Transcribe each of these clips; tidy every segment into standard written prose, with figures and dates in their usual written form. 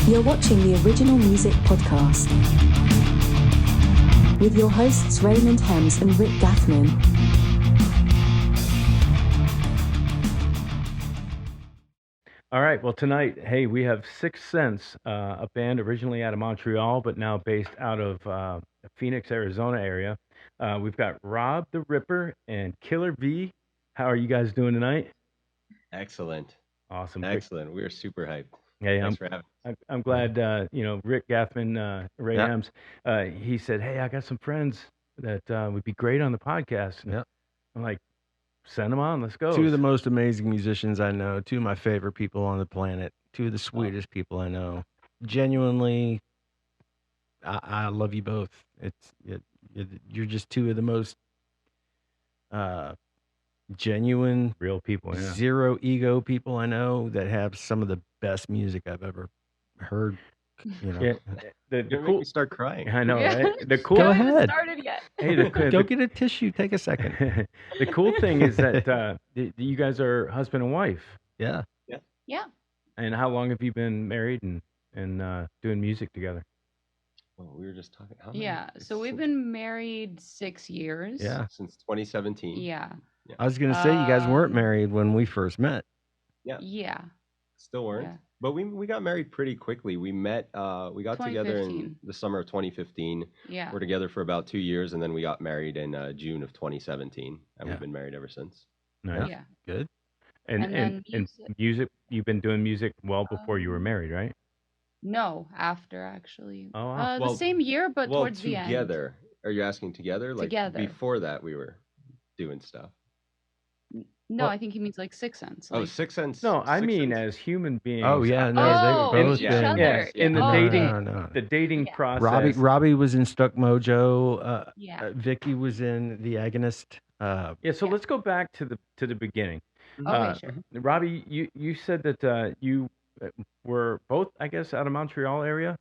You're watching the Original Music Podcast with your hosts Raymond Hems and Rick Gathman. All right, well, tonight, hey, we have Sicksense, a band originally out of Montreal, but now based out of Phoenix, Arizona area. We've got Rob the Ripper and Killer V. How are you guys doing tonight? Excellent. Awesome. Excellent. We're super hyped. Hey, Thanks for having us. I'm glad, Rick Gathman, Ray Hems, he said, hey, I got some friends that would be great on the podcast. Yeah. I'm like, send them on. Let's go. Two of the most amazing musicians I know. Two of my favorite people on the planet. Two of the sweetest people I know. Genuinely, I love you both. You're just two of the most genuine, real people, zero ego people I know that have some of the best music I've ever heard. You know, the cool. Start crying. I know, right? The cool. Go ahead. Started yet? Hey, go get a tissue. Take a second. The cool thing is that you guys are husband and wife. Yeah. And how long have you been married and doing music together? Well, we were just talking. So we've been married 6 years. Yeah. Since 2017. Yeah. I was gonna say you guys weren't married when we first met. Yeah. Still weren't. Yeah. But we got married pretty quickly. We met. We got together in 2015. the summer of 2015. Yeah. We're together for about 2 years, and then we got married in June of 2017, and Yeah. we've been married ever since. Nice. Yeah. Good. And music, you've been doing music well before you were married, right? No, after actually. Oh, wow. The same year, but towards the end. Together. Are you asking together? Like Together. before that, we were doing stuff. No, I think he means like Sicksense. Oh, Sicksense. No, I mean Sicksense? as human beings. Oh yeah, no, Oh, they both each been. other. Yes, in the Oh, dating, no. the dating Yeah. process. Robbie was in Stuck Mojo. Yeah. Vicky was in The Agonist. Yeah, so let's go back to the beginning. Okay, sure. Robbie, you said that you were both, I guess, out of Montreal area.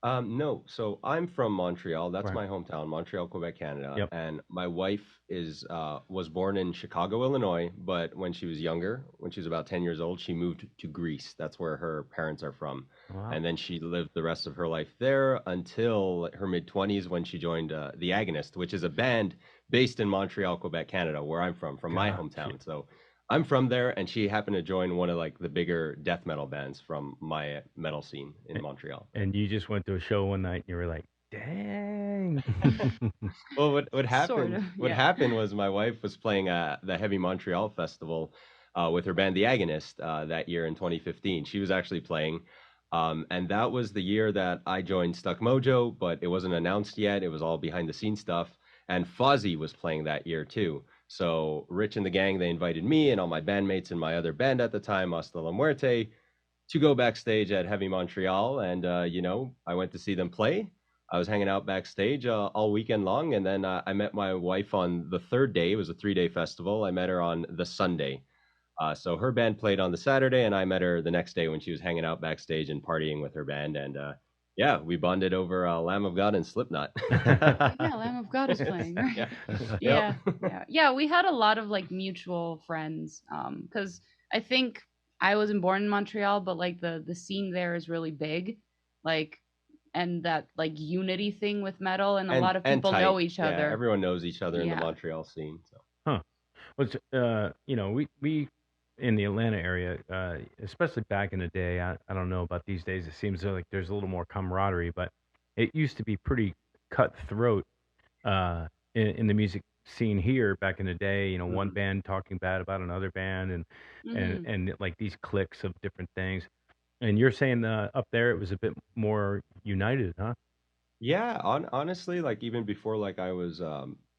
No, so I'm from Montreal. That's Right. my hometown, Montreal, Quebec, Canada. Yep. And my wife was born in Chicago, Illinois, but when she was younger, when she was about 10 years old, she moved to Greece. That's where her parents are from. Wow. And then she lived the rest of her life there until her mid-20s when she joined The Agonist, which is a band based in Montreal, Quebec, Canada, where I'm from my hometown. So I'm from there, and she happened to join one of like the bigger death metal bands from my metal scene in Montreal. And you just went to a show one night and you were like, dang. Well, what happened? Sort of, What yeah. happened was my wife was playing the Heavy Montreal Festival with her band The Agonist that year in 2015. She was actually playing, and that was the year that I joined Stuck Mojo, but it wasn't announced yet. It was all behind the scenes stuff. And Fozzy was playing that year too. So Rich and the gang, they invited me and all my bandmates in my other band at the time, Hasta la Muerte, to go backstage at Heavy Montreal. And, I went to see them play. I was hanging out backstage all weekend long. And then I met my wife on the third day. It was a 3-day festival. I met her on the Sunday. So her band played on the Saturday, and I met her the next day when she was hanging out backstage and partying with her band. And we bonded over Lamb of God and Slipknot. Yeah, Lamb of God is playing, right? Yeah. We had a lot of like mutual friends. Because I think I wasn't born in Montreal, but like the scene there is really big, like, and that like unity thing with metal, and a lot of people tight. know each other. Yeah, everyone knows each other in the Yeah. Montreal scene. So. Which, we in the Atlanta area, especially back in the day, I don't know about these days. It seems like there's a little more camaraderie, but it used to be pretty cutthroat in the music scene here back in the day. One band talking bad about another band, and like these cliques of different things. And you're saying up there it was a bit more united, huh? Yeah, honestly, like even before like I was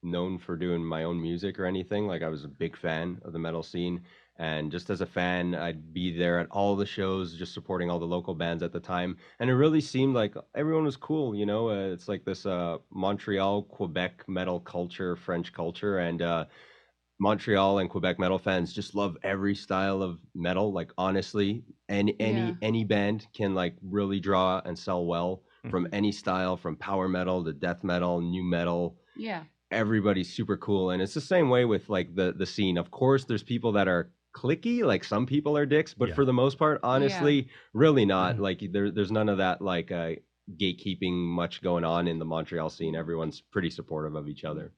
known for doing my own music or anything, like I was a big fan of the metal scene. And just as a fan, I'd be there at all the shows, just supporting all the local bands at the time. And it really seemed like everyone was cool, it's like this Montreal, Quebec metal culture, French culture. And Montreal and Quebec metal fans just love every style of metal. Like honestly, any band can like really draw and sell well from any style, from power metal to death metal, new metal. Yeah. Everybody's super cool. And it's the same way with like the scene. Of course, there's people that are cliquey. Like some people are dicks, but Yeah. for the most part, honestly, really not. Like there's none of that like gatekeeping much going on in the Montreal scene. Everyone's pretty supportive of each other.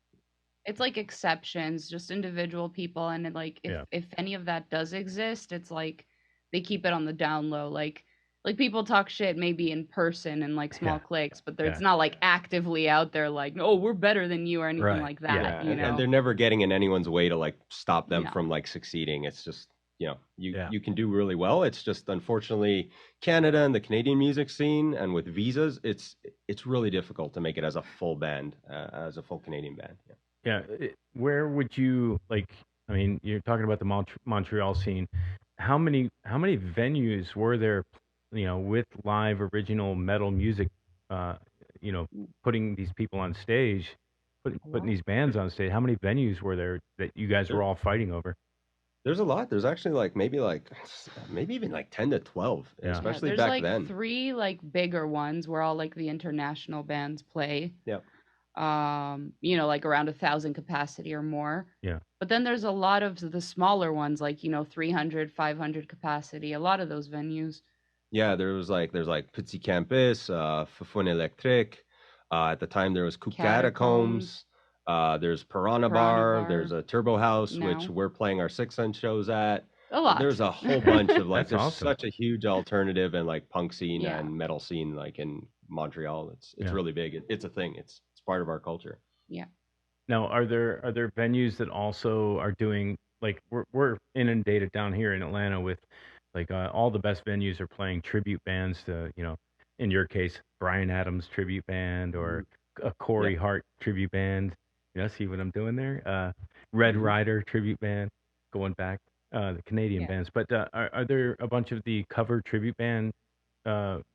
It's like exceptions, just individual people, and like Yeah. if any of that does exist, it's like they keep it on the down low. Like people talk shit maybe in person and like small Yeah. cliques, but Yeah. it's not like actively out there like, oh, we're better than you or anything Right. like Yeah. that. Yeah, You know, and they're never getting in anyone's way to like stop them No. from like succeeding. It's just, you know, Yeah. you can do really well. It's just unfortunately Canada and the Canadian music scene, and with visas, it's really difficult to make it as a full band, as a full Canadian band. Yeah. Yeah. Where would you like? I mean, you're talking about the Montreal scene. How many venues were there? You know, with live original metal music. You know, putting these people on stage, putting these bands on stage. How many venues were there that you guys were all fighting over? There's a lot. There's actually like maybe even like 10 to 12, Yeah. especially there's back like then. 3 like bigger ones where all like the international bands play. Yeah. You know, like around 1,000 capacity or more. Yeah. But then there's a lot of the smaller ones, like, you know, 300, 500 capacity, a lot of those venues. Yeah, there's like Petit Campus, Fufun Electric. At the time there was Coupe Catacombs. There's Piranha Bar. There's a Turbo House, which now. we're playing our Sicksense shows at. A lot. There's a whole bunch of like That's there's awesome. such a huge alternative and like punk scene Yeah. and metal scene like in Montreal. It's Yeah. really big. It's a thing. It's part of our culture. Now, are there venues that also are doing like we're inundated down here in Atlanta with like all the best venues are playing tribute bands to, you know, in your case, Brian Adams tribute band or a Corey Hart tribute band. You know, see what I'm doing there? Red Rider tribute band, going back the Canadian bands. But are there a bunch of the cover tribute band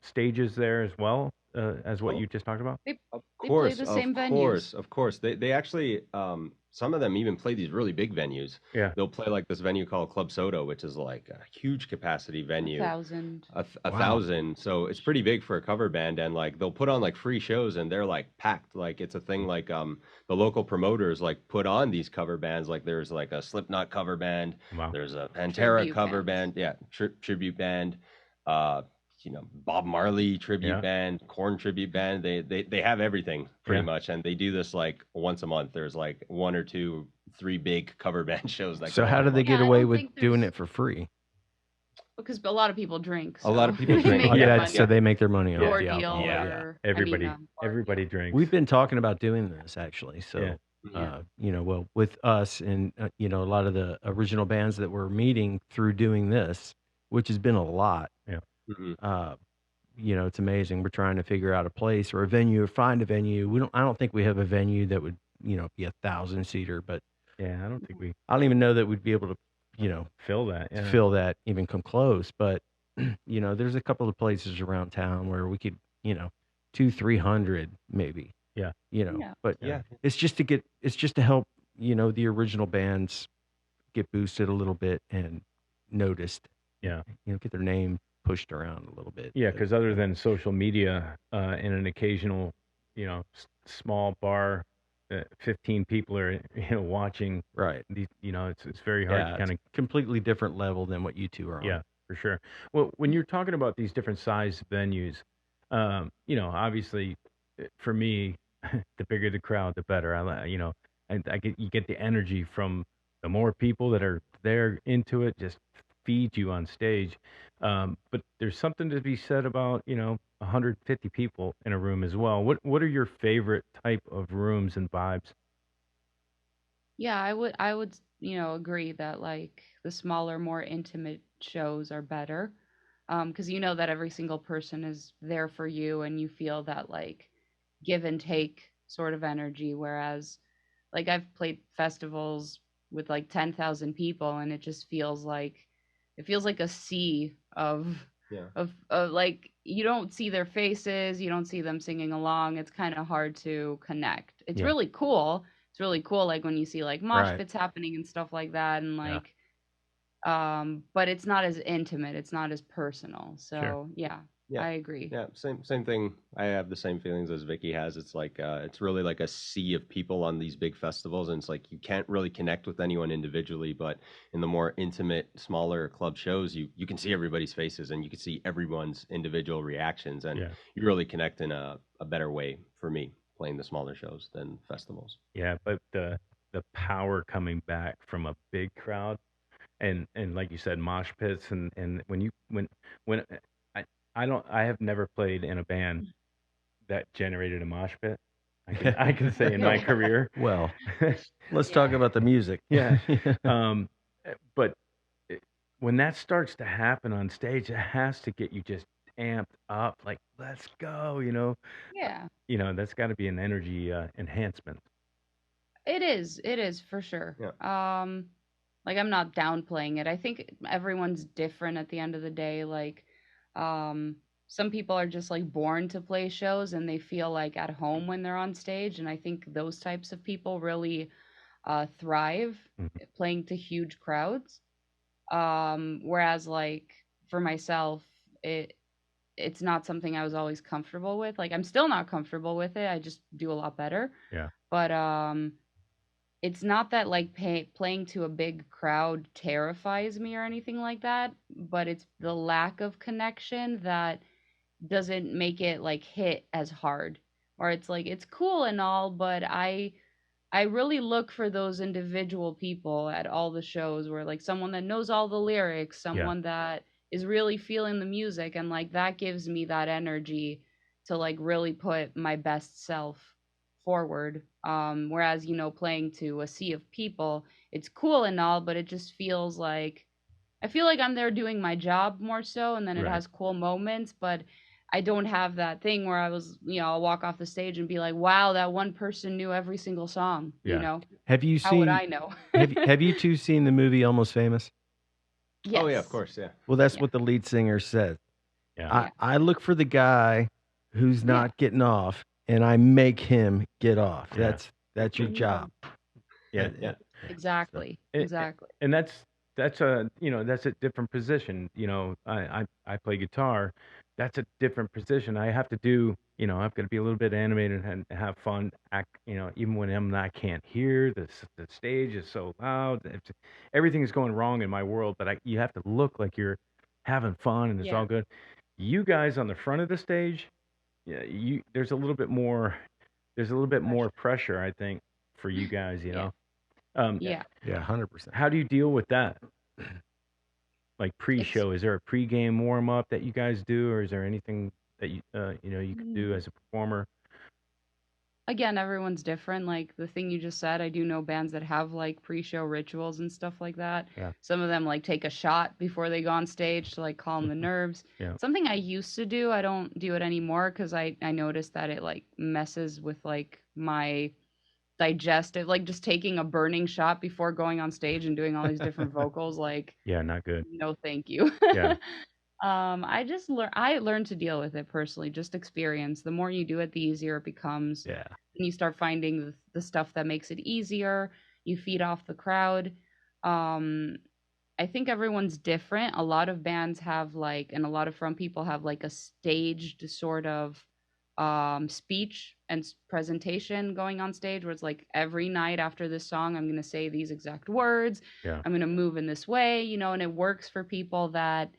stages there as well as what you just talked about? They Of play course, the same of venues. course. They actually some of them even play these really big venues. Yeah. They'll play like this venue called Club Soda, which is like a huge capacity venue. 1,000. A Wow. 1,000. So it's pretty big for a cover band, and like they'll put on like free shows and they're like packed. Like it's a thing like the local promoters like put on these cover bands. Like there's like a Slipknot cover band, Wow. there's a Pantera Tribute cover bands. band, yeah, tribute band. You know, Bob Marley tribute Yeah. band, Korn tribute band. They have everything pretty Yeah. much, and they do this like once a month. There's like 1 or 2, 3 big cover band shows. That So go how on do a they month. get I away don't with think doing there's- it for free? Because a lot of people drink. A lot of so people they drink. make Oh, their Yeah, money. so they make their money off Door the deal alcohol. Yeah. or Everybody I mean, everybody drinks. We've been talking about doing this actually. So, Yeah. Yeah. you know, well, with us and, you know, a lot of the original bands that we're meeting through doing this, which has been a lot, Mhm. you know, it's amazing. We're trying to figure out a place or a venue or find a venue. I don't think we have a venue that would, you know, be 1,000-seater, but Yeah, I don't think we I don't even know that we'd be able to, you know, fill that. Yeah. fill that, even come close. But, you know, there's a couple of places around town where we could, you know, 200-300 maybe. Yeah. You know, Yeah. but Yeah. it's just to help, you know, the original bands get boosted a little bit and noticed. Yeah. You know, get their name pushed around a little bit. Yeah, But, because other than social media and an occasional, you know, small bar, 15 people are, you know, watching right. these. You know, it's very hard Yeah, to kind of. completely different level than what you two are on. Yeah, for sure. Well, when you're talking about these different size venues, you know, obviously, for me, the bigger the crowd, the better. You know, and you get the energy from the more people that are there into it, just feed you on stage. But there's something to be said about, you know, 150 people in a room as well. What are your favorite type of rooms and vibes? Yeah, I would, you know, agree that like the smaller, more intimate shows are better. Because you know that every single person is there for you and you feel that like give and take sort of energy. Whereas like I've played festivals with like 10,000 people and it just feels like a sea of Yeah. of like you don't see their faces, you don't see them singing along. It's kind of hard to connect. It's Yeah. really cool. It's really cool like when you see like mosh Right. pits happening and stuff like that and Yeah. like but it's not as intimate, it's not as personal. So, Sure. yeah. Yeah. I agree. Yeah, same thing. I have the same feelings as Vicky has. It's like it's really like a sea of people on these big festivals, and it's like you can't really connect with anyone individually, but in the more intimate, smaller club shows, you can see everybody's faces and you can see everyone's individual reactions, and Yeah. you really connect in a better way for me playing the smaller shows than festivals. Yeah, but the power coming back from a big crowd, and like you said, mosh pits, and when I have never played in a band that generated a mosh pit. I can say in my career. Well, let's Yeah. talk about the music. Yeah. But when that starts to happen on stage, it has to get you just amped up. Like, let's go. Yeah. That's got to be an energy enhancement. It is for sure. Yeah. Like I'm not downplaying it. I think everyone's different at the end of the day. Like, some people are just like born to play shows and they feel like at home when they're on stage. And I think those types of people really thrive Mhm. playing to huge crowds. Whereas like for myself, it's not something I was always comfortable with. Like I'm still not comfortable with it. I just do a lot better. Yeah. But it's not that like playing to a big crowd terrifies me or anything like that, but it's the lack of connection that doesn't make it like hit as hard. Or it's like it's cool and all, but I really look for those individual people at all the shows where like someone that knows all the lyrics, someone that is really feeling the music, and like that gives me that energy to like really put my best self forward. Whereas, playing to a sea of people, it's cool and all, but it just feels like I feel like I'm there doing my job more so, and then it Right. has cool moments, but I don't have that thing where I was, I'll walk off the stage and be like, wow, that one person knew every single song, Yeah. Have you How would seen? I know? have you two seen the movie Almost Famous? Yes. Oh yeah, of course, yeah. Well, that's Yeah. what the lead singer said. Yeah. I look for the guy who's not getting off, and I make him get off. Yeah. That's your job. Yeah. Yeah. Exactly. And- Exactly. And that's a that's a different position. I play guitar. That's a different position. I have to do, I've got to be a little bit animated and have fun. Act, even when I can't hear the stage is so loud. Everything is going wrong in my world, but you have to look like you're having fun and it's Yeah. all good. You guys on the front of the stage, yeah, there's a little bit more pressure, I think, for you guys. Yeah. Yeah. Yeah, 100%. How do you deal with that? Like pre-show, is there a pre-game warm-up that you guys do, or is there anything that you can do as a performer? Again, everyone's different. Like the thing you just said, I do know bands that have like pre-show rituals and stuff like that. Yeah. Some of them like take a shot before they go on stage to like calm the nerves. Yeah. Something I used to do, I don't do it anymore because I noticed that it like messes with like my digestive, like just taking a burning shot before going on stage and doing all these different vocals, like Yeah, not good. no thank you. Yeah. I learned to deal with it personally, just experience. The more you do it, the easier it becomes. Yeah. And you start finding the stuff that makes it easier. You feed off the crowd. I think everyone's different. A lot of bands have like, and a lot of front people have like a staged sort of speech and presentation going on stage where it's like every night after this song, I'm going to say these exact words. Yeah. I'm going to move in this way, and it works for people that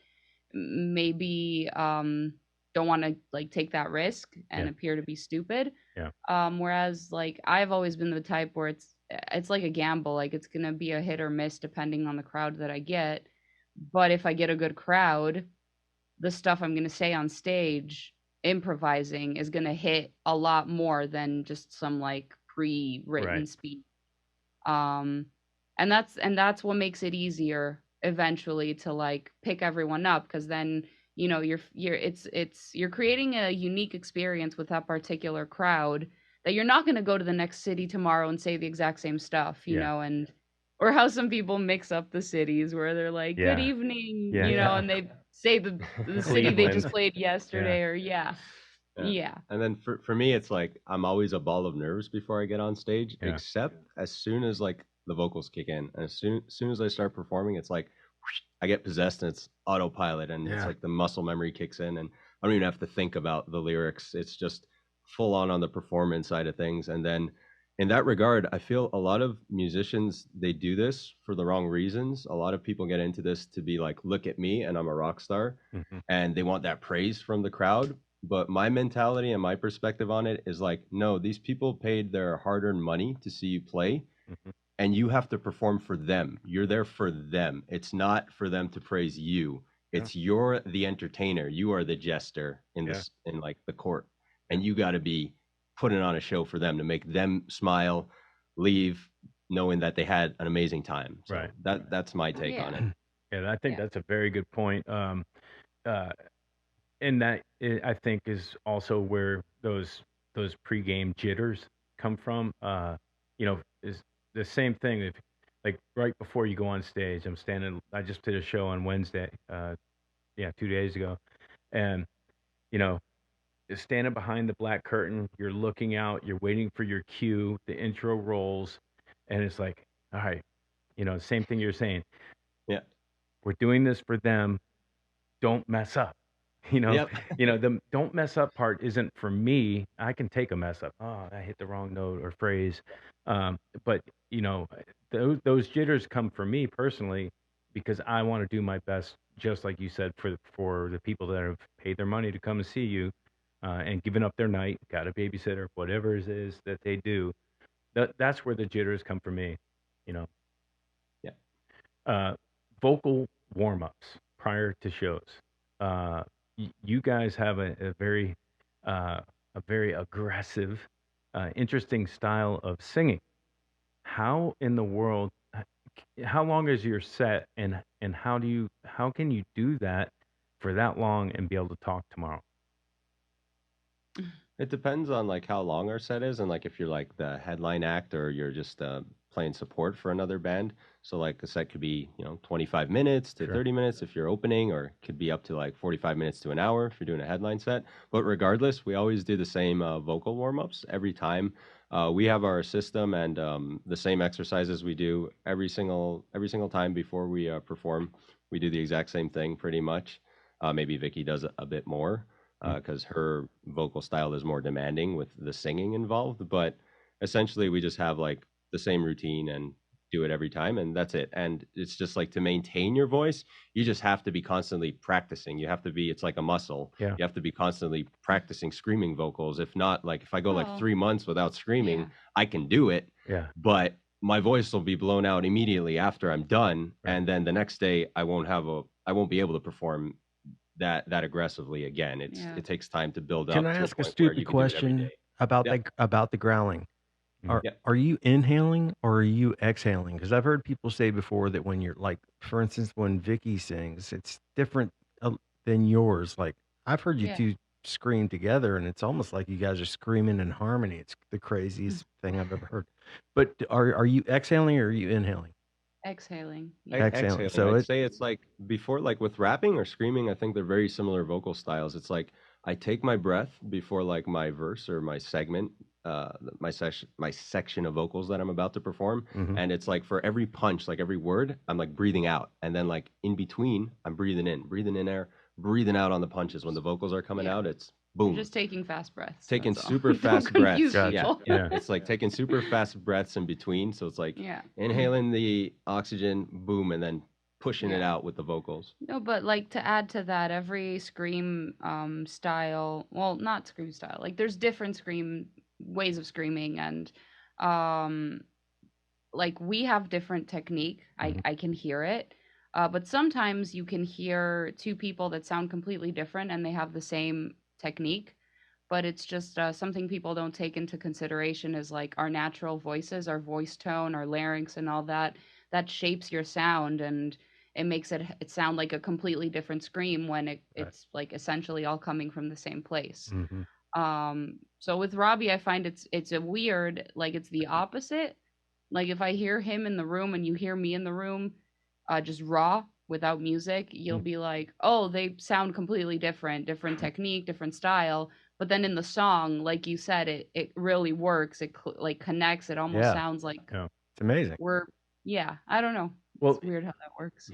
maybe don't want to like take that risk and appear to be stupid. Yeah. Whereas like I've always been the type where it's like a gamble. Like it's gonna be a hit or miss depending on the crowd that I get. But if I get a good crowd, the stuff I'm gonna say on stage, improvising, is gonna hit a lot more than just some like pre-written Right. speech. And that's what makes it easier eventually to like pick everyone up, because then you're creating a unique experience with that particular crowd that you're not going to go to the next city tomorrow and say the exact same stuff, and or how some people mix up the cities where they're like good evening, and they say the city they just Cleveland. played yesterday, or Yeah. yeah. And then for me, it's like I'm always a ball of nerves before I get on stage, Yeah. except as soon as like the vocals kick in, and as soon as I start performing, it's like whoosh, I get possessed and it's autopilot, and it's Yeah. like the muscle memory kicks in, and I don't even have to think about the lyrics. It's just full on the performance side of things. And then in that regard, I feel a lot of musicians, they do this for the wrong reasons. A lot of people get into this to be like, look at me and I'm a rock star, and they want that praise from the crowd. But my mentality and my perspective on it is like, no, these people paid their hard-earned money to see you play, and you have to perform for them. You're there for them. It's not for them to praise you. It's you're the entertainer. You are the jester in this in like the court, and you got to be putting on a show for them to make them smile, leave knowing that they had an amazing time. So that's my take on it. Yeah, I think that's a very good point. And that I think is also where those pregame jitters come from. Is the same thing. If like right before you go on stage, I just did a show on Wednesday, 2 days ago, and you're standing behind the black curtain, you're looking out, you're waiting for your cue, the intro rolls, and it's like, all right, same thing you're saying. Yeah. We're doing this for them. Don't mess up. The don't mess up part isn't for me. I can take a mess up. Oh, I hit the wrong note or phrase. But those jitters come for me personally because I want to do my best, just like you said, for the people that have paid their money to come and see you. And giving up their night, got a babysitter, whatever it is that they do, that's where the jitters come for me, Vocal warm-ups prior to shows. You guys have a very aggressive, interesting style of singing. How in the world? How long is your set, and how can you do that for that long and be able to talk tomorrow? It depends on like how long our set is, and like if you're like the headline act or you're just playing support for another band. So like a set could be 25 minutes to 30 minutes if you're opening, or it could be up to like 45 minutes to an hour if you're doing a headline set. But regardless, we always do the same vocal warm-ups every time. We have our system and the same exercises we do every single time before we perform. We do the exact same thing pretty much. Maybe Vicky does a bit more, because her vocal style is more demanding with the singing involved. But essentially, we just have like the same routine and do it every time, and that's it. And it's just like to maintain your voice, you just have to be constantly practicing. You have to be, it's like a muscle. You have to be constantly practicing screaming vocals. If not, like if I go like 3 months without screaming, I can do it. But my voice will be blown out immediately after I'm done. And then the next day I won't be able to perform that aggressively again. It takes time to build up. Can I ask a stupid question about the growling? Are you inhaling or are you exhaling? Because I've heard people say before that when you're like, for instance, when Vicky sings, it's different than yours. Like I've heard you two scream together, and it's almost like you guys are screaming in harmony. It's the craziest thing I've ever heard. But are you exhaling or are you inhaling? Exhaling. Exhaling. So I'd say it's like before, like with rapping or screaming, I think they're very similar vocal styles. It's like I take my breath before like my verse or my segment, my section of vocals that I'm about to perform. And it's like for every punch, like every word, I'm like breathing out. And then like in between, I'm breathing in air, breathing out on the punches. When the vocals are coming out, it's boom. You're just taking fast breaths. Taking super fast breaths. Yeah. It's like taking super fast breaths in between. So it's like inhaling the oxygen, boom, and then pushing it out with the vocals. No, but like to add to that, every scream style, well, not scream style, like there's different ways of screaming, and like we have different technique. I can hear it. But sometimes you can hear two people that sound completely different and they have the same technique, but it's just something people don't take into consideration is like our natural voices, our voice tone, our larynx and all that shapes your sound, and it makes it sound like a completely different scream when it's like essentially all coming from the same place. So with Robbie, I find it's a weird, like it's the opposite. Like if I hear him in the room and you hear me in the room, just raw without music, you'll be like, oh, they sound completely different technique, different style. But then in the song, like you said, it really works. It like connects. It almost sounds like it's amazing. I don't know. Well, it's weird how that works.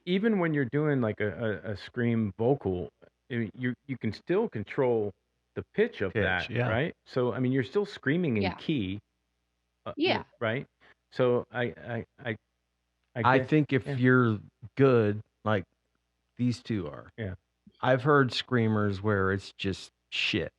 Even when you're doing like a scream vocal, I mean, you can still control the pitch of that, yeah. right? So I mean, you're still screaming in Yeah. key, Yeah. right? So I I guess, think if yeah. you're good, like these two are, Yeah. I've heard screamers where it's just shit.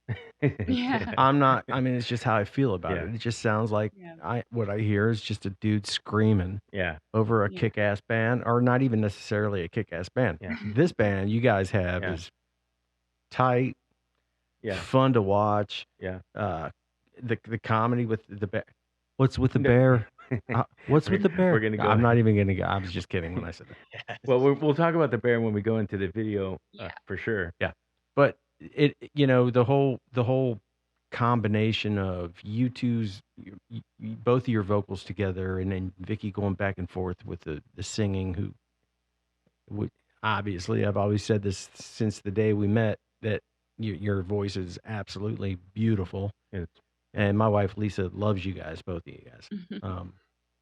Yeah. I'm not. I mean, it's just how I feel about Yeah. it. It just sounds like Yeah. what I hear is just a dude screaming Yeah. over a Yeah. kick-ass band, or not even necessarily a kick-ass band. Yeah. This band you guys have Yeah. is tight, Yeah. fun to watch. Yeah. The comedy with the bear. What's with the No. bear? What's with the bear? We're gonna go. I'm not even gonna go. I was just kidding when I said that. Well, we'll talk about the bear when we go into the video, for sure. But it, the whole combination of you two's, both of your vocals together, and then Vicky going back and forth with the singing. Who would obviously, I've always said this since the day we met, that your voice is absolutely beautiful. And my wife Lisa loves you guys, both of you guys.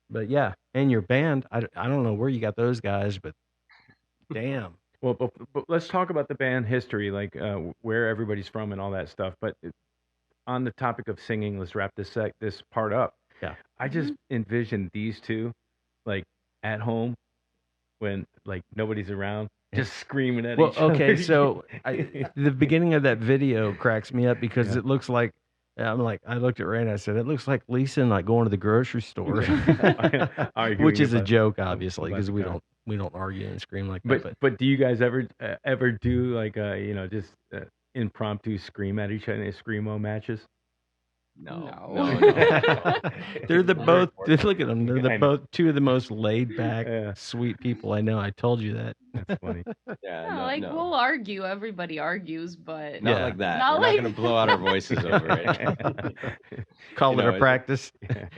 But yeah, and your band, I don't know where you got those guys, but damn. Well, but let's talk about the band history, like where everybody's from and all that stuff. But on the topic of singing, let's wrap this part up. Yeah. I just envision these two, like at home, when like nobody's around, just screaming at each other. Okay, so the beginning of that video cracks me up because it looks like, I'm like, I looked at Ray and I said, it looks like Lisa and like going to the grocery store, which is a joke, obviously, because we don't argue and scream like that. But do you guys ever do like just impromptu scream at each other in screamo matches? No. They're both. Look at them. They're both two of the most laid back, sweet people I know. I told you that. That's funny. We'll argue. Everybody argues, but not like that. Not We're like... not going to blow out our voices over it. Call it a practice.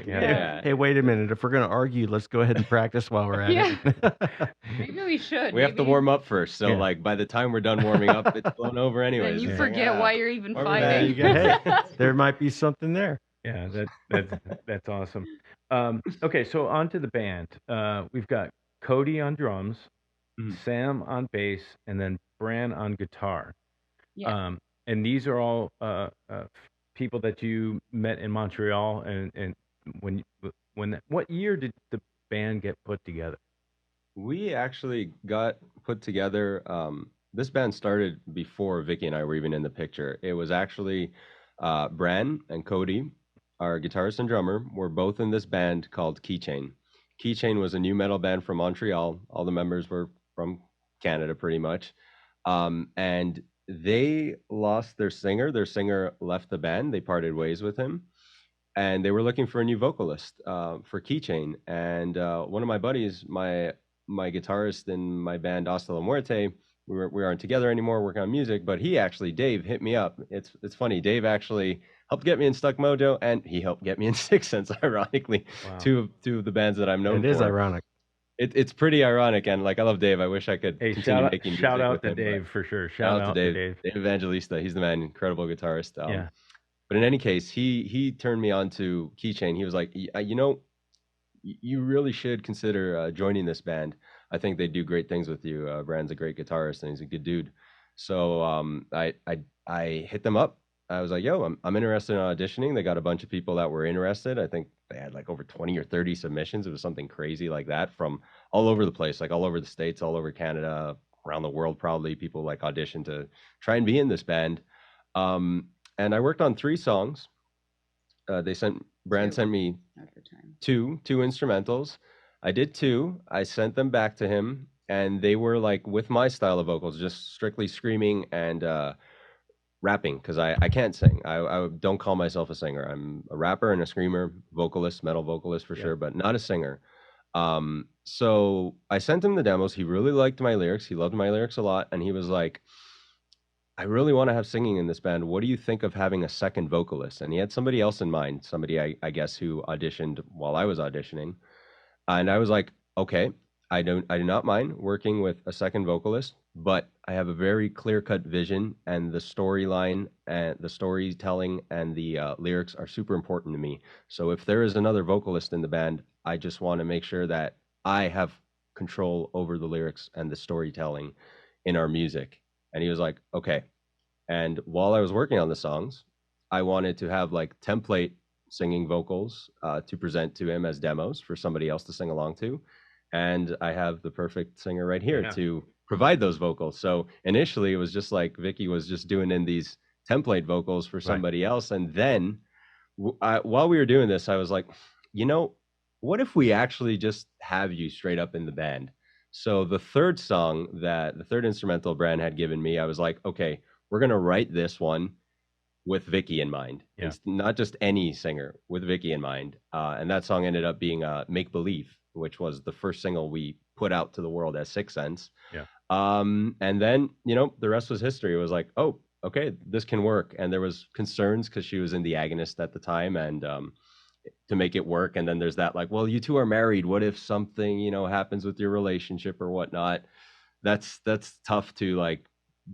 Yeah. Hey, wait a minute. If we're going to argue, let's go ahead and practice while we're at it. Maybe we should. We have to warm up first. So like by the time we're done warming up, it's blown over anyways. And you forget why you're even fighting. There might be something there. Yeah, that's awesome. Okay, so on to the band. We've got Cody on drums, Sam on bass, and then Bran on guitar. Yeah. And these are all people that you met in Montreal. And what year did the band get put together? We actually got put together. This band started before Vicky and I were even in the picture. It was actually Bran and Cody, our guitarist and drummer, were both in this band called Keychain. Keychain was a new metal band from Montreal. All the members were from Canada, pretty much. And they lost their singer. Their singer left the band. They parted ways with him. And they were looking for a new vocalist for Keychain. And one of my buddies, my guitarist in my band Hasta la Muerte, we aren't together anymore working on music, but Dave hit me up. It's funny. Dave actually helped get me in Stuck Mojo, and he helped get me in Sicksense, ironically. Wow. Two of the bands that I'm known for. It is ironic. It's pretty ironic, and like I love Dave. I wish I could continue making music shout out with to him, Dave for sure. Shout out to Dave. Dave Evangelista. He's the man, incredible guitarist. Yeah. But in any case, he turned me on to Keychain. He was like, you really should consider joining this band. I think they do great things with you. Bran's a great guitarist and he's a good dude. So I hit them up. I was like, yo, I'm interested in auditioning. They got a bunch of people that were interested. I think they had like over 20 or 30 submissions. It was something crazy like that from all over the place, like all over the States, all over Canada, around the world, probably. People like auditioned to try and be in this band. And I worked on 3 songs. Bran sent me two instrumentals. I did 2. I sent them back to him, and they were like with my style of vocals, just strictly screaming and rapping, because I can't sing. I don't call myself a singer. I'm a rapper and a screamer, vocalist, metal vocalist for sure, but not a singer. So I sent him the demos. He really liked my lyrics. He loved my lyrics a lot, and he was like, I really want to have singing in this band. What do you think of having a second vocalist? And he had somebody else in mind, somebody I guess who auditioned while I was auditioning. And I was like, okay, I do not mind working with a second vocalist, but I have a very clear-cut vision, and the storyline and the storytelling and the lyrics are super important to me. So if there is another vocalist in the band, I just want to make sure that I have control over the lyrics and the storytelling in our music. And he was like, okay. And while I was working on the songs, I wanted to have like template singing vocals to present to him as demos for somebody else to sing along to. And I have the perfect singer right here to provide those vocals. So initially it was just like Vicky was just doing in these template vocals for somebody else. And then while we were doing this, I was like, you know, what if we actually just have you straight up in the band? So the third instrumental Bran had given me, I was like, okay, we're going to write this one with Vicky in mind. Yeah. It's not just any singer, with Vicky in mind. And that song ended up being Make Believe, which was the first single we put out to the world as Sicksense. Yeah. And then, you know, the rest was history. It was like, oh, okay, this can work. And there was concerns because she was in the Agonist at the time, and to make it work. And then there's that like, well, you two are married. What if something, you know, happens with your relationship or whatnot? That's tough to like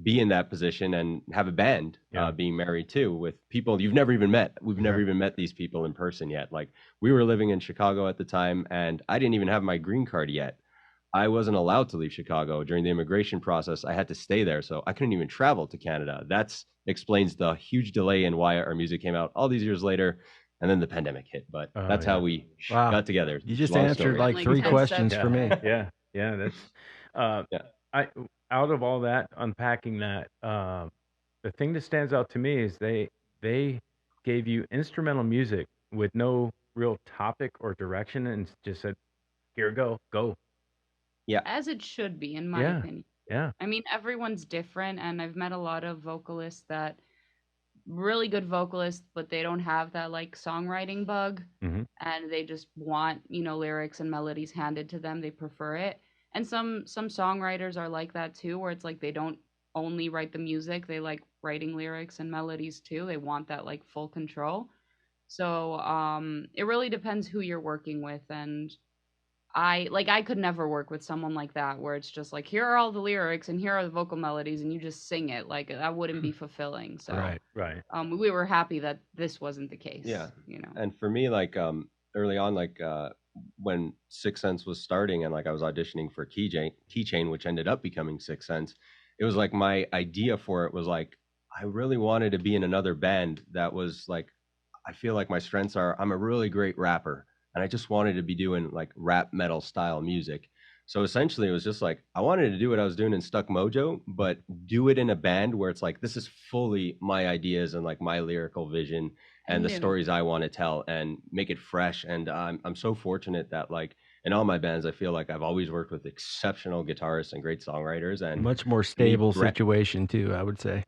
be in that position and have a band being married too with people you've never even met. We've never even met these people in person yet. Like we were living in Chicago at the time, and I didn't even have my green card yet. I wasn't allowed to leave Chicago during the immigration process. I had to stay there, so I couldn't even travel to Canada. That explains the huge delay in why our music came out all these years later. And then the pandemic hit, but that's how we got together. You just answered like 3 questions for me. Yeah. That's I out of all that, unpacking that, the thing that stands out to me is they gave you instrumental music with no real topic or direction, and just said, "Here, go." Yeah, as it should be, in my opinion. Yeah. I mean, everyone's different, and I've met a lot of vocalists that really good vocalists, but they don't have that like songwriting bug, and they just want, you know, lyrics and melodies handed to them. They prefer it. And some songwriters are like that too, where it's like they don't only write the music, they like writing lyrics and melodies too. They want that like full control. So it really depends who you're working with, and I could never work with someone like that, where it's just like, here are all the lyrics and here are the vocal melodies and you just sing it. Like that wouldn't be fulfilling. So right. We were happy that this wasn't the case. Yeah, you know. And for me, like early on, like when Sicksense was starting, and like I was auditioning for Keychain, which ended up becoming Sicksense. It was like my idea for it was like, I really wanted to be in another band that was like, I feel like my strengths are, I'm a really great rapper. And I just wanted to be doing like rap metal style music. So essentially it was just like, I wanted to do what I was doing in Stuck Mojo, but do it in a band where it's like, this is fully my ideas and like my lyrical vision and the stories I want to tell, and make it fresh. And I'm so fortunate that like in all my bands, I feel like I've always worked with exceptional guitarists and great songwriters, and much more stable situation too, I would say.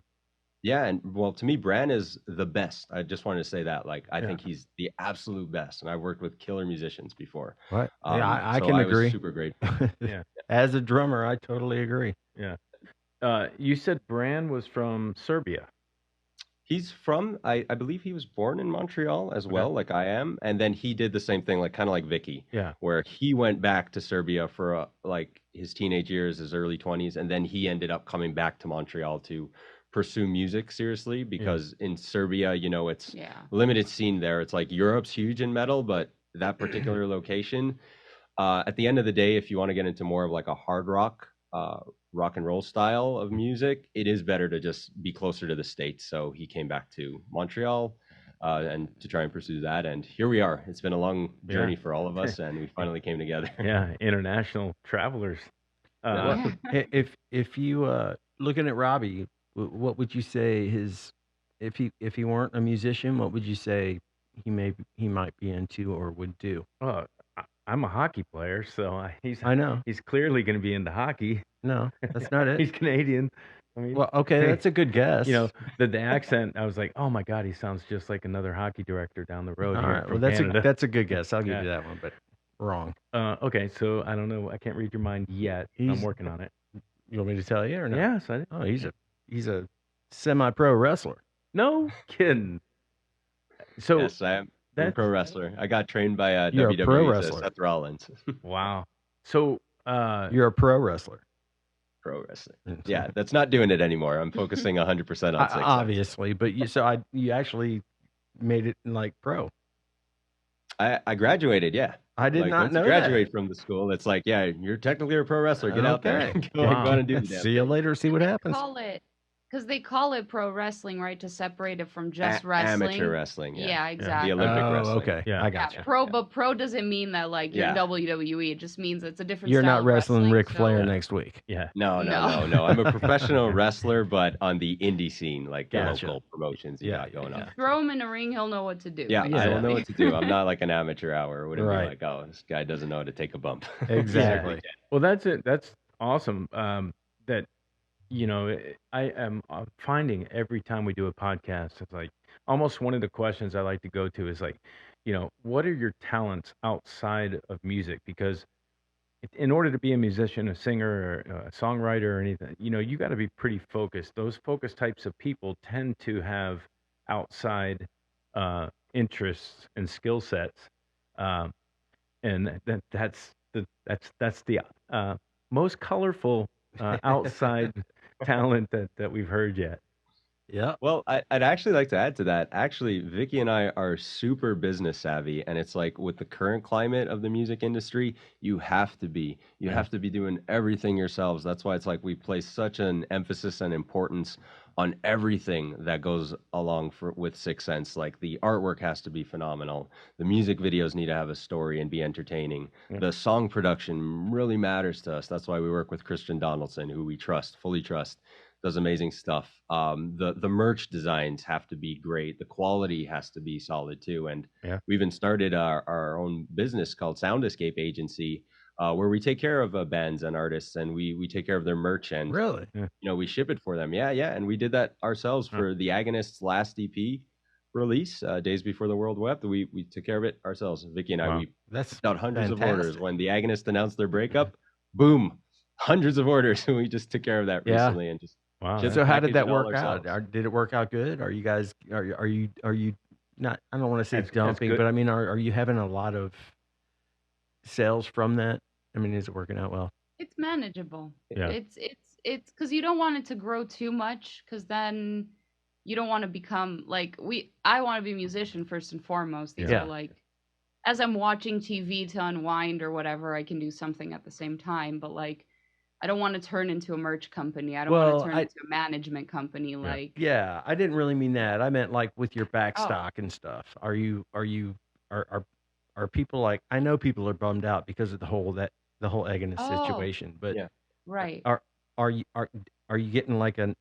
Yeah, and well, to me, Bran is the best. I just wanted to say that. Like, I think he's the absolute best, and I've worked with killer musicians before. Right? I can agree. Was super grateful. Yeah. As a drummer, I totally agree. Yeah. You said Bran was from Serbia. He's from, I believe he was born in Montreal as well, like I am. And then he did the same thing, like kind of like Vicky, where he went back to Serbia for like his teenage years, his early 20s. And then he ended up coming back to Montreal to pursue music seriously, because in Serbia, you know, it's limited scene there. It's like Europe's huge in metal, but that particular location, at the end of the day, if you want to get into more of like a hard rock, rock and roll style of music, it is better to just be closer to the States. So he came back to Montreal and to try and pursue that. And here we are. It's been a long journey for all of us, and we finally came together. Yeah, international travelers. If you looking at Robbie, what would you say if he weren't a musician, what would you say he might be into or would do? I'm a hockey player, so I know he's clearly going to be into hockey. No, that's not it. He's Canadian. I mean, well, okay, that's a good guess. You know, the accent. I was like, oh my god, he sounds just like another hocky director down the road. All right, well, that's a good guess. I'll give you that one, but wrong. Okay, so I don't know. I can't read your mind yet. I'm working on it. You want me to tell you or not? Yes, I do. Oh, he's a semi-pro wrestler. No kidding. So yes, I'm a pro wrestler. I got trained by WWE Seth Rollins. Wow. So you're a pro wrestler. Pro wrestling. Yeah, that's not doing it anymore. I'm focusing 100% on Sicksense. Obviously, but you actually made it like pro. I graduated, yeah. I did Like not once know you graduate from the school, it's like, yeah, you're technically a pro wrestler. Get out there, Okay. go on and do the that. damn See you thing. later. See what happens. Because they call it pro wrestling, right, to separate it from just Amateur wrestling. wrestling, yeah. Yeah, The exactly. Olympic Oh, wrestling. okay. Yeah. I Yeah, got you. but pro doesn't mean that like you're in Yeah. WWE. It just means it's a different You're style not of wrestling Ric Flair so- next week. Yeah. No. No. I'm a professional wrestler, but on the indie scene, like the Gotcha. local promotions you Yeah, got going on. Throw him in a ring, he'll know what to do. Yeah, I basically. will know what to do. I'm not like an amateur hour. It wouldn't Right. be like, oh, this guy doesn't know how to take a bump. Exactly. Well, that's it. That's awesome. That I am finding every time we do a podcast, it's like almost one of the questions I like to go to is like, what are your talents outside of music? Because in order to be a musician, a singer, or a songwriter, or anything, you got to be pretty focused. Those focused types of people tend to have outside interests and skill sets, and that's the most colorful outside talent that we've heard yet. Yeah. Well, I'd actually like to add to that. Actually, Vicky and I are super business savvy, and it's like with the current climate of the music industry, you have to be. You have to be doing everything yourselves. That's why it's like we place such an emphasis and importance on everything that goes along with Sicksense. Like the artwork has to be phenomenal. The music videos need to have a story and be entertaining. Yeah. The song production really matters to us. That's why we work with Christian Donaldson, who we fully trust. Does amazing stuff. The merch designs have to be great. The quality has to be solid too. And we even started our own business called Sound Escape Agency, where we take care of bands and artists, and we take care of their merch, and Really? we ship it for them. Yeah. And we did that ourselves for the Agonist's last EP release, Days Before the World Wept. We took care of it ourselves. Vicky and I, we That's got hundreds of fantastic. orders. When the Agonist announced their breakup, boom, hundreds of orders. And we just took care of that Yeah. recently and just Wow. Just So how did package that it all work out? ourselves. Did it work out good? Are you guys are you not? I don't want to say That's dumping, good. but I mean, are you having a lot of sales from that? I mean, is it working out well? It's manageable. Yeah. It's because you don't want it to grow too much, because then you don't want to become like I want to be a musician first and foremost. Yeah. So like as I'm watching TV to unwind or whatever, I can do something at the same time. But like I don't want to turn into a merch company. I don't want Well, to turn into a management company. Like Yeah, I didn't really mean that. I meant like with your back Oh. stock and stuff. Are people like? I know people are bummed out because of the whole Agonist Oh. situation, but Yeah. right. are you getting like an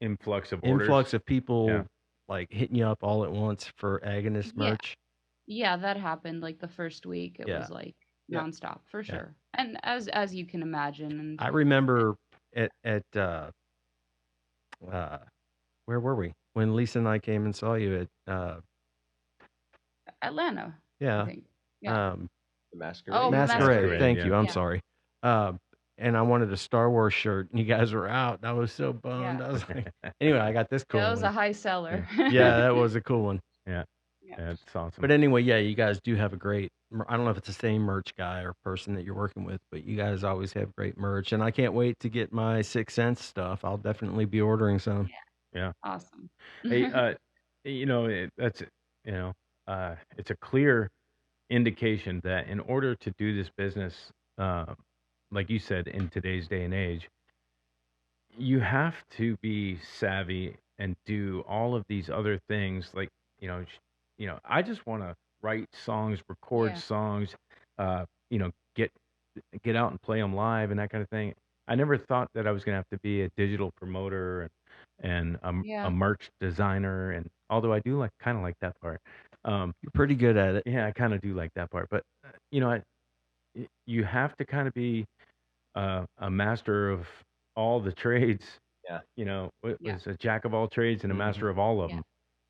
Influx of orders. influx of people Yeah. like hitting you up all at once for Agonist Yeah. merch? Yeah, that happened like the first week. It Yeah. was like Yeah. nonstop for sure. And as you can imagine, and I remember at where were we when Lisa and I came and saw you at Atlanta, I yeah think. Yeah. the Masquerade. Oh, Masquerade. Masquerade, Thank yeah. you. I'm Yeah. sorry. And I wanted a Star Wars shirt, and you guys were out. And I was so bummed. Yeah. I was like, anyway, I got this cool That was a one. high seller. Yeah, that was a cool one. Yeah, it's awesome. But anyway, yeah, you guys do have a great. I don't know if it's the same merch guy or person that you're working with, but you guys always have great merch, and I can't wait to get my Sicksense stuff. I'll definitely be ordering some. Awesome. Hey, it's a clear indication that in order to do this business, like you said, in today's day and age, you have to be savvy and do all of these other things. Like, I just want to write songs, record Yeah. songs, get out and play them live and that kind of thing. I never thought that I was going to have to be a digital promoter and Yeah. a merch designer. And although I do kind of like that part, You're pretty good at it. yeah, I kind of do like that part. But you have to kind of be a master of all the trades. Yeah. It Yeah. was a jack of all trades and a master of all of Yeah.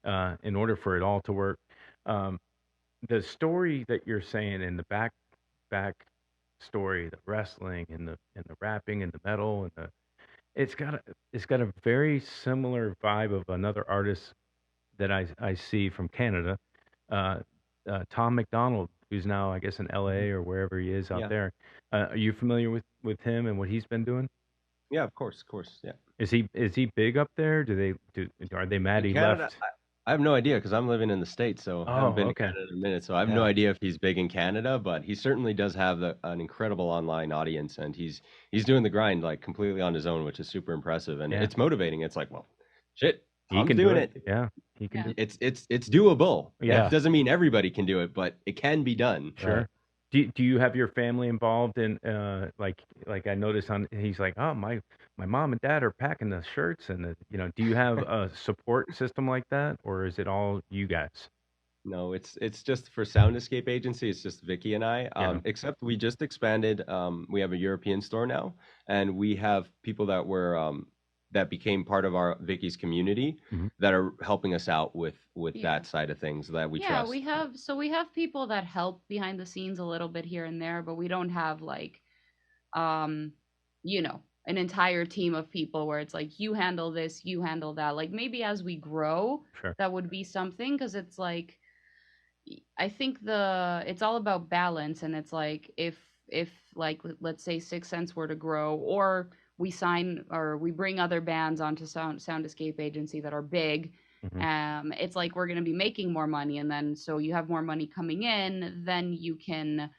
them, in order for it all to work. The story that you're saying in the back story, the wrestling and the rapping and the metal and it's got a very similar vibe of another artist that I see from Canada, Tom McDonald, who's now I guess in LA or wherever he is out Yeah. there. Are you familiar with him and what he's been doing? Yeah, of course. Yeah. Is he big up there? Are they mad In he Canada, left? I have no idea because I'm living in the States, so I haven't Oh, been to okay. Canada in a minute. So I have no Yeah. idea if he's big in Canada, but he certainly does have an incredible online audience, and he's doing the grind like completely on his own, which is super impressive, and Yeah. it's motivating. It's like, well, shit, He Tom's can do doing it. it. Yeah. He can Yeah. do It's doable. Yeah. It doesn't mean everybody can do it, but it can be done. Sure. Do you have your family involved in like I noticed on he's like, oh, my mom and dad are packing the shirts and do you have a support system like that, or is it all you guys? No, it's just for Soundescape Agency. It's just Vicky and I. Yeah. Except we just expanded. We have a European store now, and we have people that were that became part of our Vicky's community Mhm. that are helping us out with Yeah. that side of things that we Yeah, trust. we have people that help behind the scenes a little bit here and there, but we don't have like um an entire team of people where it's like you handle this, you handle that. Like maybe as we grow, Sure. that would be something because it's like I think it's all about balance, and it's like if like let's say Sicksense were to grow, or we sign or we bring other bands onto Soundescape Agency that are big, Mhm. it's like we're going to be making more money, and then so you have more money coming in, then you can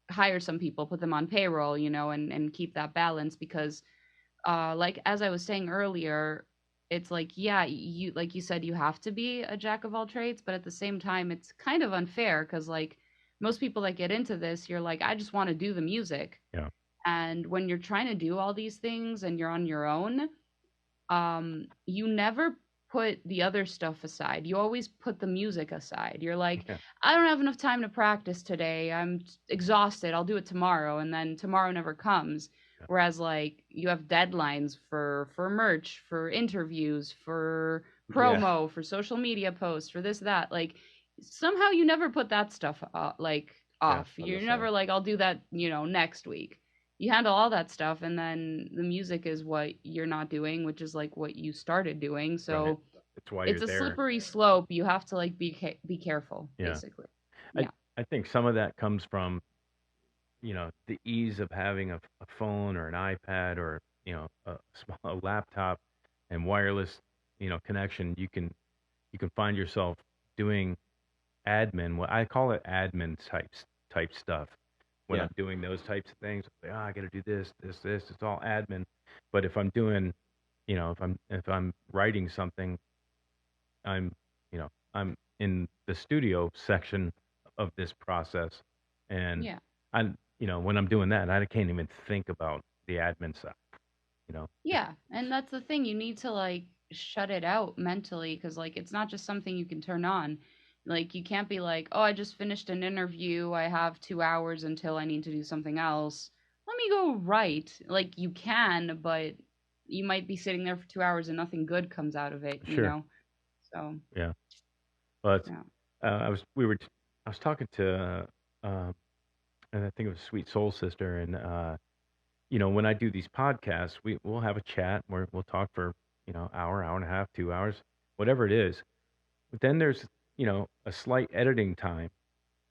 hire some people, put them on payroll, and keep that balance because like as I was saying earlier, it's like yeah, you like you said you have to be a jack of all trades, but at the same time it's kind of unfair because like most people that get into this, you're like I just want to do the music. Yeah. And when you're trying to do all these things and you're on your own, you never put the other stuff aside. You always put the music aside. You're like, Yeah. I don't have enough time to practice today. I'm exhausted. I'll do it tomorrow. And then tomorrow never comes. Yeah. Whereas like you have deadlines for merch, for interviews, for promo, for social media posts, for this, that. Like somehow you never put that stuff like off. You're never like, I'll do that, next week. You handle all that stuff, and then the music is what you're not doing, which is like what you started doing. So Right. That's why it's you're a there. slippery slope. You have to like be careful, Yeah. basically. I think some of that comes from the ease of having a phone or an iPad or a laptop and wireless connection. You can find yourself doing admin. What I call it admin type stuff. When Yeah. I'm doing those types of things, like, I got to do this. It's all admin. But if I'm doing, if I'm writing something, I'm I'm in the studio section of this process, and Yeah. I'm when I'm doing that, I can't even think about the admin side. Yeah, and that's the thing. You need to like shut it out mentally because like it's not just something you can turn on. Like you can't be like, oh, I just finished an interview. I have 2 hours until I need to do something else. Let me go write. Like you can, but you might be sitting there for 2 hours and nothing good comes out of it. Sure. So Yeah, but yeah. I was talking to and I think it was Sweet Soul Sister, and when I do these podcasts, we'll have a chat where we'll talk for hour and a half, 2 hours, whatever it is. But then there's a slight editing time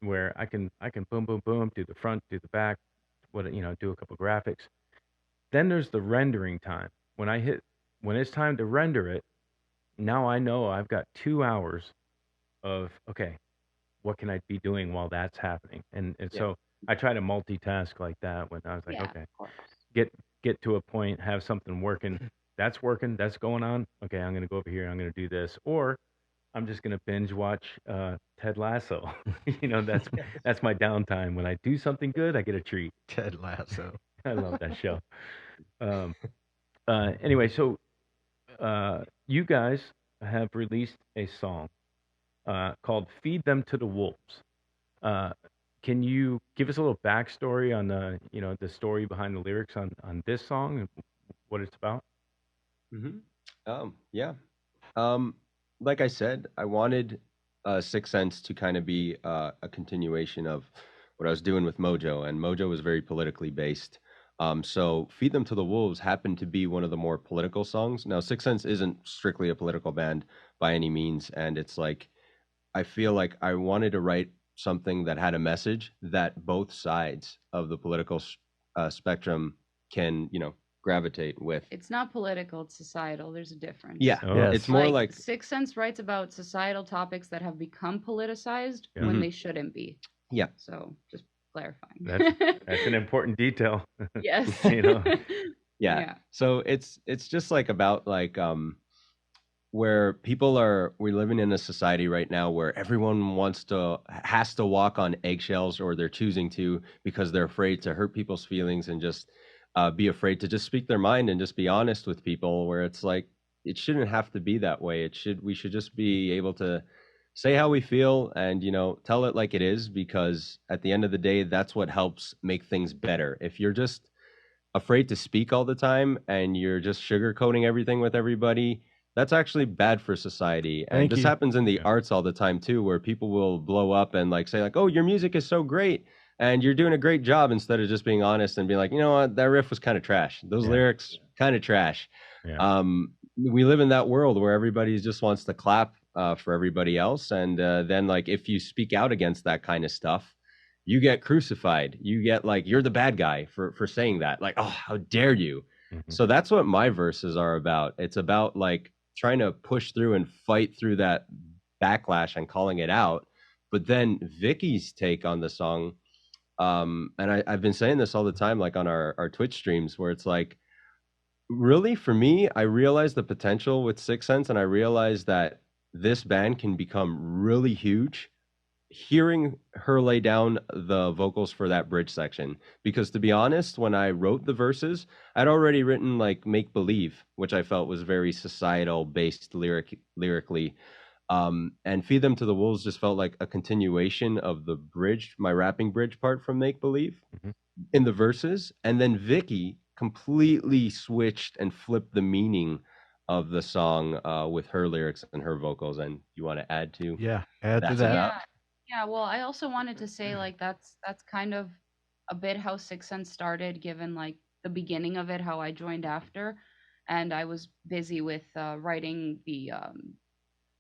where I can boom boom boom do the front, do the back, do a couple graphics. Then there's the rendering time. When it's time to render it, now I know I've got 2 hours of okay, what can I be doing while that's happening? And so I try to multitask like that when I was like, Yeah, okay, of course. get to a point, have something working, that's going on. Okay, I'm gonna go over here, I'm gonna do this, or I'm just gonna binge watch Ted Lasso. That's my downtime. When I do something good, I get a treat. Ted Lasso. I love that show. Anyway, so you guys have released a song called "Feed Them to the Wolves." Can you give us a little backstory on the story behind the lyrics on this song and what it's about? Yeah. Like I said, I wanted Sicksense to kind of be a continuation of what I was doing with Mojo, and Mojo was very politically based. So Feed Them to the Wolves happened to be one of the more political songs. Now, Sicksense isn't strictly a political band by any means, and it's like I feel like I wanted to write something that had a message that both sides of the political spectrum can, gravitate with. It's not political, it's societal. There's a difference. Yeah, Oh. Yes. it's more like Sicksense writes about societal topics that have become politicized Yeah. when Mhm. they shouldn't be. Yeah. So just clarifying. That's an important detail. Yes. You know. yeah. So it's just like about like where we're living in a society right now where everyone has to walk on eggshells, or they're choosing to because they're afraid to hurt people's feelings and just be afraid to just speak their mind and just be honest with people, where it's like it shouldn't have to be that way. We should just be able to say how we feel and, tell it like it is, because at the end of the day, that's what helps make things better. If you're just afraid to speak all the time and you're just sugarcoating everything with everybody, that's actually bad for society. And Thank this you. happens in the Yeah. arts all the time too, where people will blow up and like say like, "Oh, your music is so great and you're doing a great job," instead of just being honest and being like, "You know what, that riff was kind of trash. Those Yeah. lyrics kind of trash." Yeah. We live in that world where everybody just wants to clap for everybody else, and then like if you speak out against that kind of stuff, you get crucified. You get like you're the bad guy for saying that. Like, oh, how dare you? Mhm. So that's what my verses are about. It's about like trying to push through and fight through that backlash and calling it out. But then Vicky's take on the song, and I've been saying this all the time, like on our Twitch streams, where it's like, really, for me, I realized the potential with Sicksense, and I realized that this band can become really huge hearing her lay down the vocals for that bridge section. Because to be honest, when I wrote the verses, I'd already written like Make Believe, which I felt was very societal based lyrically. And Feed Them to the Wolves just felt like a continuation of the bridge, my rapping bridge part from Make Believe Mhm. in the verses. And then Vicky completely switched and flipped the meaning of the song with her lyrics and her vocals. And you want to add to? Yeah, add to That's that. Yeah. Yeah, well, I also wanted to say like that's kind of a bit how Sicksense started, given like the beginning of it, how I joined after, and I was busy with writing the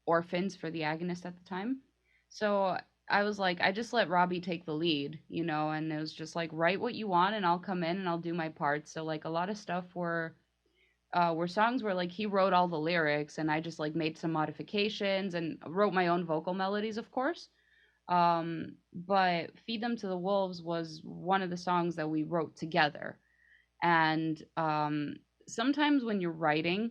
orphans for the agonist at the time. So I was like, I just let Robbie take the lead, and it was just like, write what you want and I'll come in and I'll do my part. So like a lot of stuff were songs where like he wrote all the lyrics and I just like made some modifications and wrote my own vocal melodies, of course. But Feed Them to the Wolves was one of the songs that we wrote together. And sometimes when you're writing,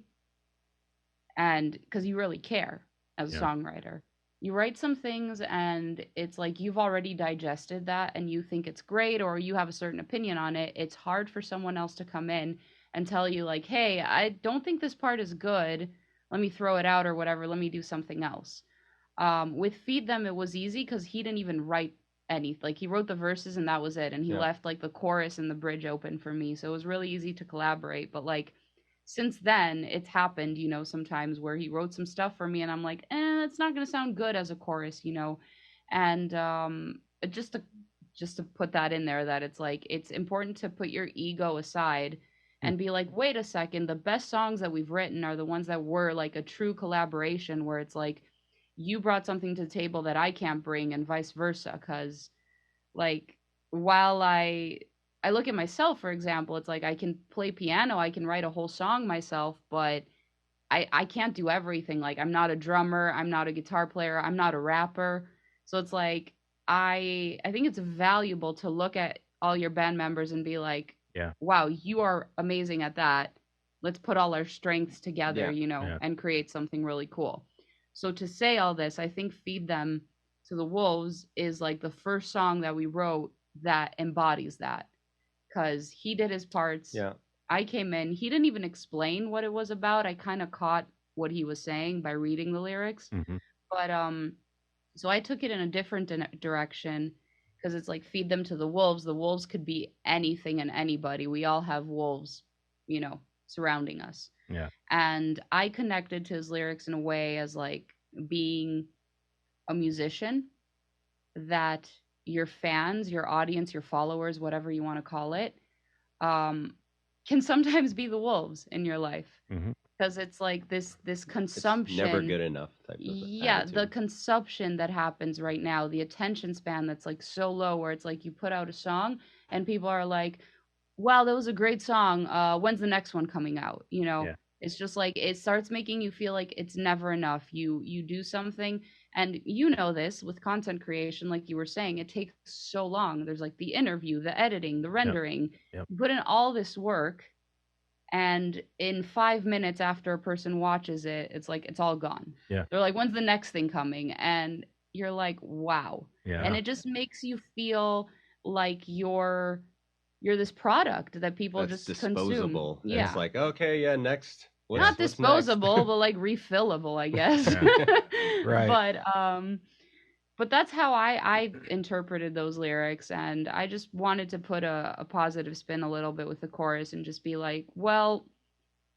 and because you really care as a Yeah. songwriter, you write some things and it's like you've already digested that and you think it's great or you have a certain opinion on it. It's hard for someone else to come in and tell you like, hey, I don't think this part is good. Let me throw it out or whatever. Let me do something else. With Feed Them, it was easy because he didn't even write any. Like he wrote the verses and that was it. And he Yeah. left like the chorus and the bridge open for me. So it was really easy to collaborate. But like since then, it's happened, sometimes where he wrote some stuff for me and I'm like, it's not going to sound good as a chorus, And just to put that in there, that it's like, it's important to put your ego aside and be like, wait a second, the best songs that we've written are the ones that were like a true collaboration where it's like, you brought something to the table that I can't bring and vice versa. Cause like, while I look at myself, for example, it's like I can play piano, I can write a whole song myself, but I can't do everything. Like I'm not a drummer, I'm not a guitar player, I'm not a rapper. So it's like I think it's valuable to look at all your band members and be like, Yeah. wow, you are amazing at that. Let's put all our strengths together, Yeah. and create something really cool. So to say all this, I think Feed Them to the Wolves is like the first song that we wrote that embodies that. Because he did his parts. Yeah. I came in. He didn't even explain what it was about. I kind of caught what he was saying by reading the lyrics. Mhm. But so I took it in a different direction because it's like Feed Them to the Wolves. The wolves could be anything and anybody. We all have wolves, surrounding us. Yeah. And I connected to his lyrics in a way as like being a musician that your fans, your audience, your followers, whatever you want to call it, can sometimes be the wolves in your life. Mhm. Because it's like this It's consumption. never good enough type of Yeah, the attitude. consumption that happens right now, the attention span that's like so low where it's like you put out a song and people are like, wow, that was a great song. When's the next one coming out? You know, Yeah. it's just like it starts making you feel like it's never enough. You do something, and you know this with content creation, like you were saying, it takes so long. There's like the interview, the editing, the rendering. Yep. You put in all this work, and in 5 minutes after a person watches it, it's like it's all gone. Yeah. They're like, when's the next thing coming? And you're like, wow. Yeah. And it just makes you feel like you're this product that people That's just disposable. consume. And Yeah. it's like, okay, yeah, next. Not What's next? disposable, but like refillable, I guess. Right. But that's how I interpreted those lyrics, and I just wanted to put a positive spin a little bit with the chorus and just be like, well,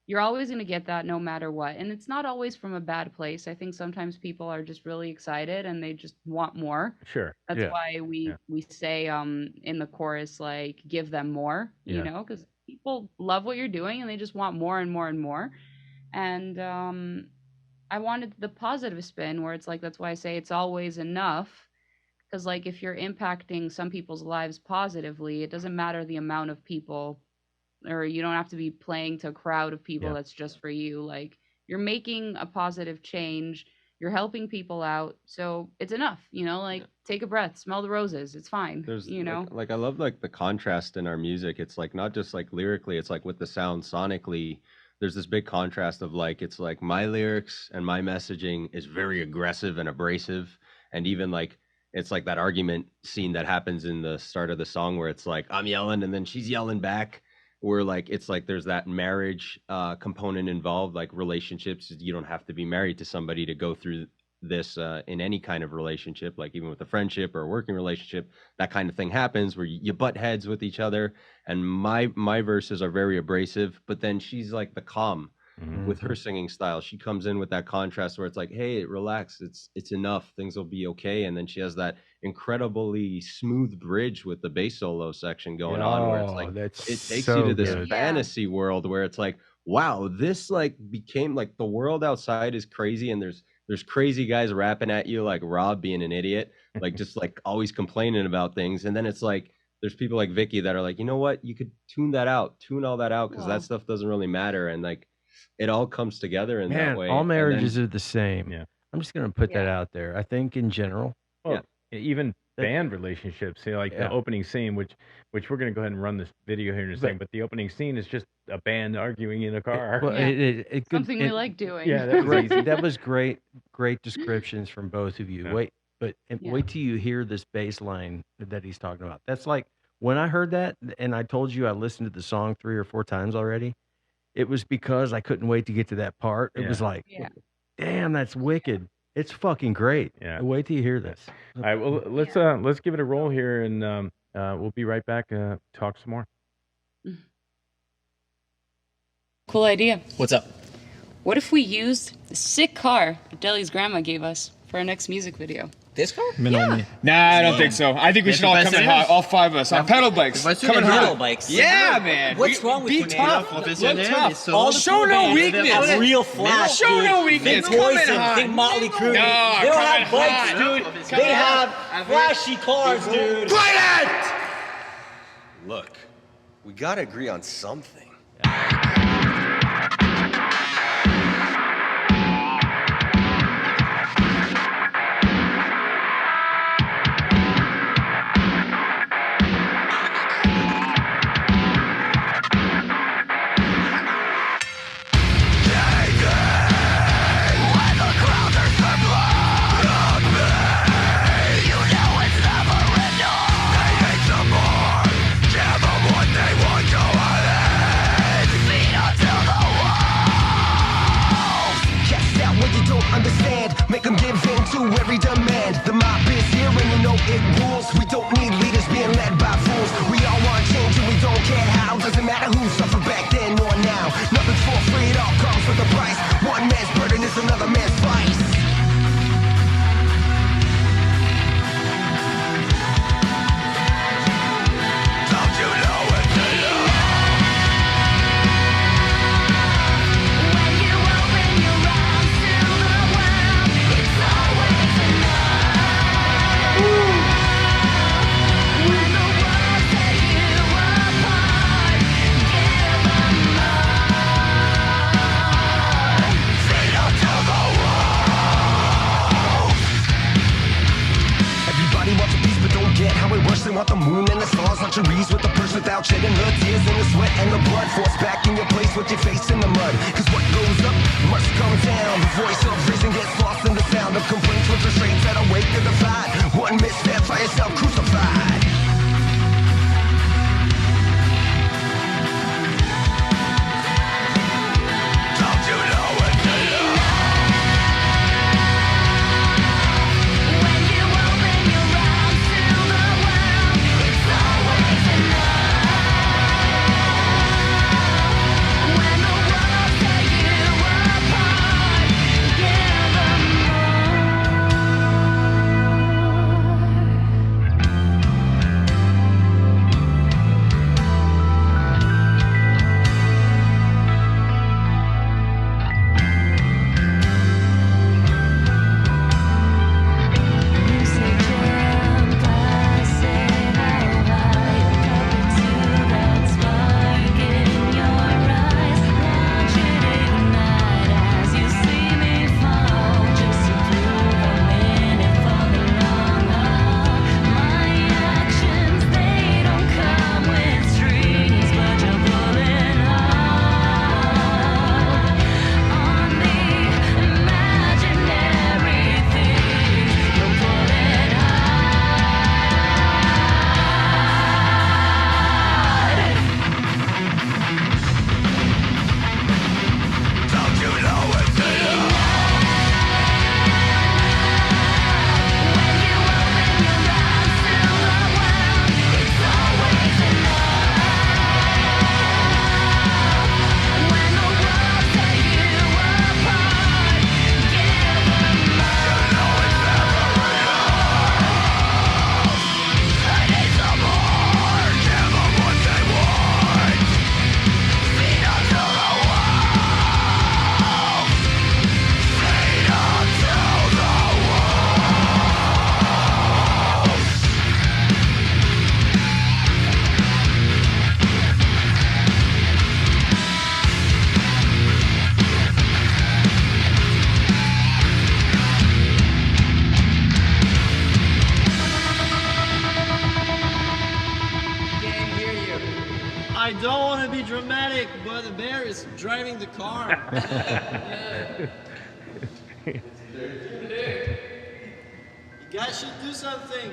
you're always going to get that no matter what. And it's not always from a bad place. I think sometimes people are just really excited and they just want more. Sure. That's Yeah. why we say in the chorus, like, give them more, you know, because people love what you're doing and they just want more and more and more. And I wanted the positive spin where it's like, that's why I say it's always enough. Because, like, if you're impacting some people's lives positively, it doesn't matter the amount of people, or you don't have to be playing to a crowd of people that's just for you. Like, you're making a positive change, you're helping people out, so it's enough, you know, like, take a breath, smell the roses, it's fine. There's you know, like I love like the contrast in our music. It's like not just like lyrically, it's like with the sound sonically. There's this big contrast of like, it's like my lyrics and my messaging is very aggressive and abrasive, and even like it's like that argument scene that happens in the start of the song where it's like I'm yelling and then she's yelling back. Where like it's like there's that marriage component involved, like relationships. You don't have to be married to somebody to go through this in any kind of relationship, like even with a friendship or a working relationship, that kind of thing happens where you butt heads with each other. And my verses are very abrasive, but then she's like the calm with her singing style. She comes in with that contrast where it's like, hey, relax, it's enough, things will be okay. And then she has that incredibly smooth bridge with the bass solo section going on where it's like it takes you to this fantasy world where it's like, wow, this like became like the world outside is crazy, and there's crazy guys rapping at you like Rob being an idiot, like just like always complaining about things. And then it's like there's people like Vicky that are like, you know what, you could tune all that out because that stuff doesn't really matter. And like it all comes together in that way. All marriages are the same. Yeah. I'm just gonna put that out there. I think in general. Well, even band relationships, say like the opening scene, which we're gonna go ahead and run this video here in a second, but the opening scene is just a band arguing in a car. Something we like doing. Yeah, that was great. That was great descriptions from both of you. Yeah. Wait till you hear this bass line that he's talking about. That's like when I heard that, and I told you I listened to the song 3 or 4 times already. It was because I couldn't wait to get to that part. It was like, damn, that's wicked. It's fucking great. Yeah. Wait till you hear this. All right, well, let's give it a roll here, and we'll be right back. Talk some more. Cool idea. What's up? What if we used the sick car that Deli's grandma gave us for our next music video? This car? Nah, I don't think so. I think we should all come in hot, all 5 of us, on pedal bikes. Coming pedal hot. bikes. Yeah, man. What's wrong with be you, tough. man? Look tough. All the Show cool no bands, weakness. they have real flash, Show dude. no weakness. Think Come in Poison, hot. think Motley Crue. No, they don't have come in bikes, hot. dude. They have flashy cars, dude. Quiet! Look, we gotta agree on something. Every demand, the mob is here and you know it rules. We don't need leaders being led by fools. We all want change and we don't care how. Doesn't matter who suffered back then or now. Nothing's for free, it all comes with a price. One man's burden is another man's vice. Don't you know what to do? When you open your arms to the world, it's always enough. Dream of the moon and the stars, archeries with the purse without shedding the tears and the sweat and the blood. Force back in your place with your face in the mud. Cause what goes up must come down. The voice of reason gets lost in the sound of complaints with restraints that awake to the fight. One misstep, find yourself crucified. I don't want to be dramatic, but the bear is driving the car. Yeah. You guys should do something.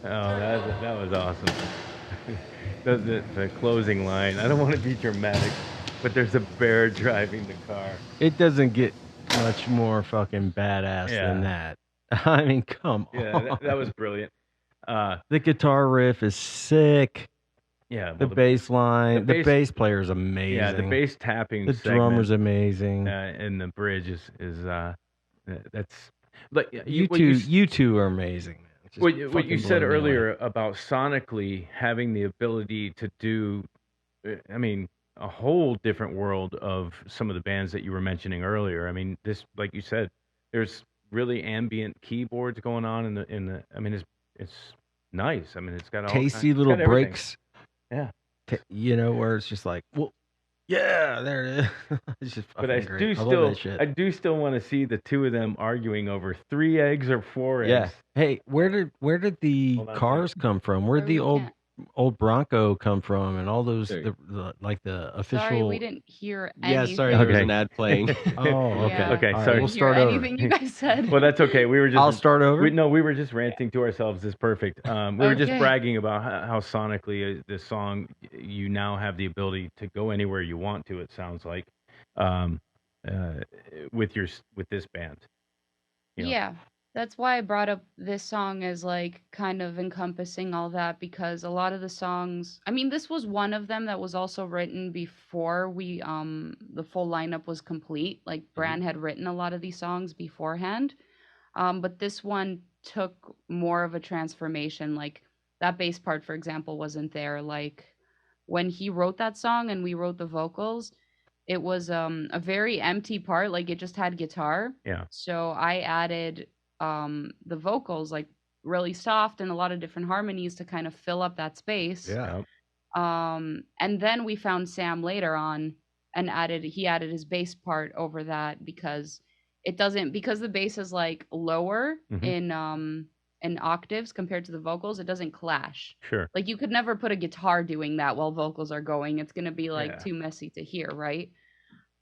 Oh, that was awesome. the closing line. I don't want to be dramatic, but there's a bear driving the car. It doesn't get much more fucking badass than that. I mean, come on. Yeah, that was brilliant. The guitar riff is sick. Yeah, the bass line, the bass player is amazing. Yeah, the bass tapping. The drummer's amazing, and the bridge is that's like you two are amazing, man. What you said earlier about sonically having the ability to do, I mean, a whole different world of some of the bands that you were mentioning earlier. I mean, this, like you said, there's really ambient keyboards going on in the. I mean, it's nice. I mean, it's got all tasty little breaks. Yeah, you know, where it's just like, well, yeah, there it is. It's just fucking great. I do still want to see the two of them arguing over 3 eggs or 4 eggs. Yeah. Hey, where did the cars come from? Where did the old Bronco come from, and all those the official. Sorry, we didn't hear anything. Yeah, sorry, there was an ad playing. Oh, okay. Yeah. Okay, All sorry. right, we'll start over. Anything you guys said. Well, that's okay. We were just. I'll start over. We were just ranting to ourselves. It's perfect. We were just bragging about how sonically this song, you now have the ability to go anywhere you want to. It sounds like, with this band. You know? Yeah. That's why I brought up this song as like kind of encompassing all that, because a lot of the songs, I mean, this was one of them that was also written before we the full lineup was complete. Like Bran had written a lot of these songs beforehand. But this one took more of a transformation. Like that bass part, for example, wasn't there. Like when he wrote that song and we wrote the vocals, it was a very empty part. Like it just had guitar. Yeah. So I added the vocals like really soft and a lot of different harmonies to kind of fill up that space. Yeah. And then we found Sam later on and he added his bass part over that because the bass is like lower in and octaves compared to the vocals, it doesn't clash. Sure. Like you could never put a guitar doing that while vocals are going. It's gonna be like Yeah. too messy to hear, right?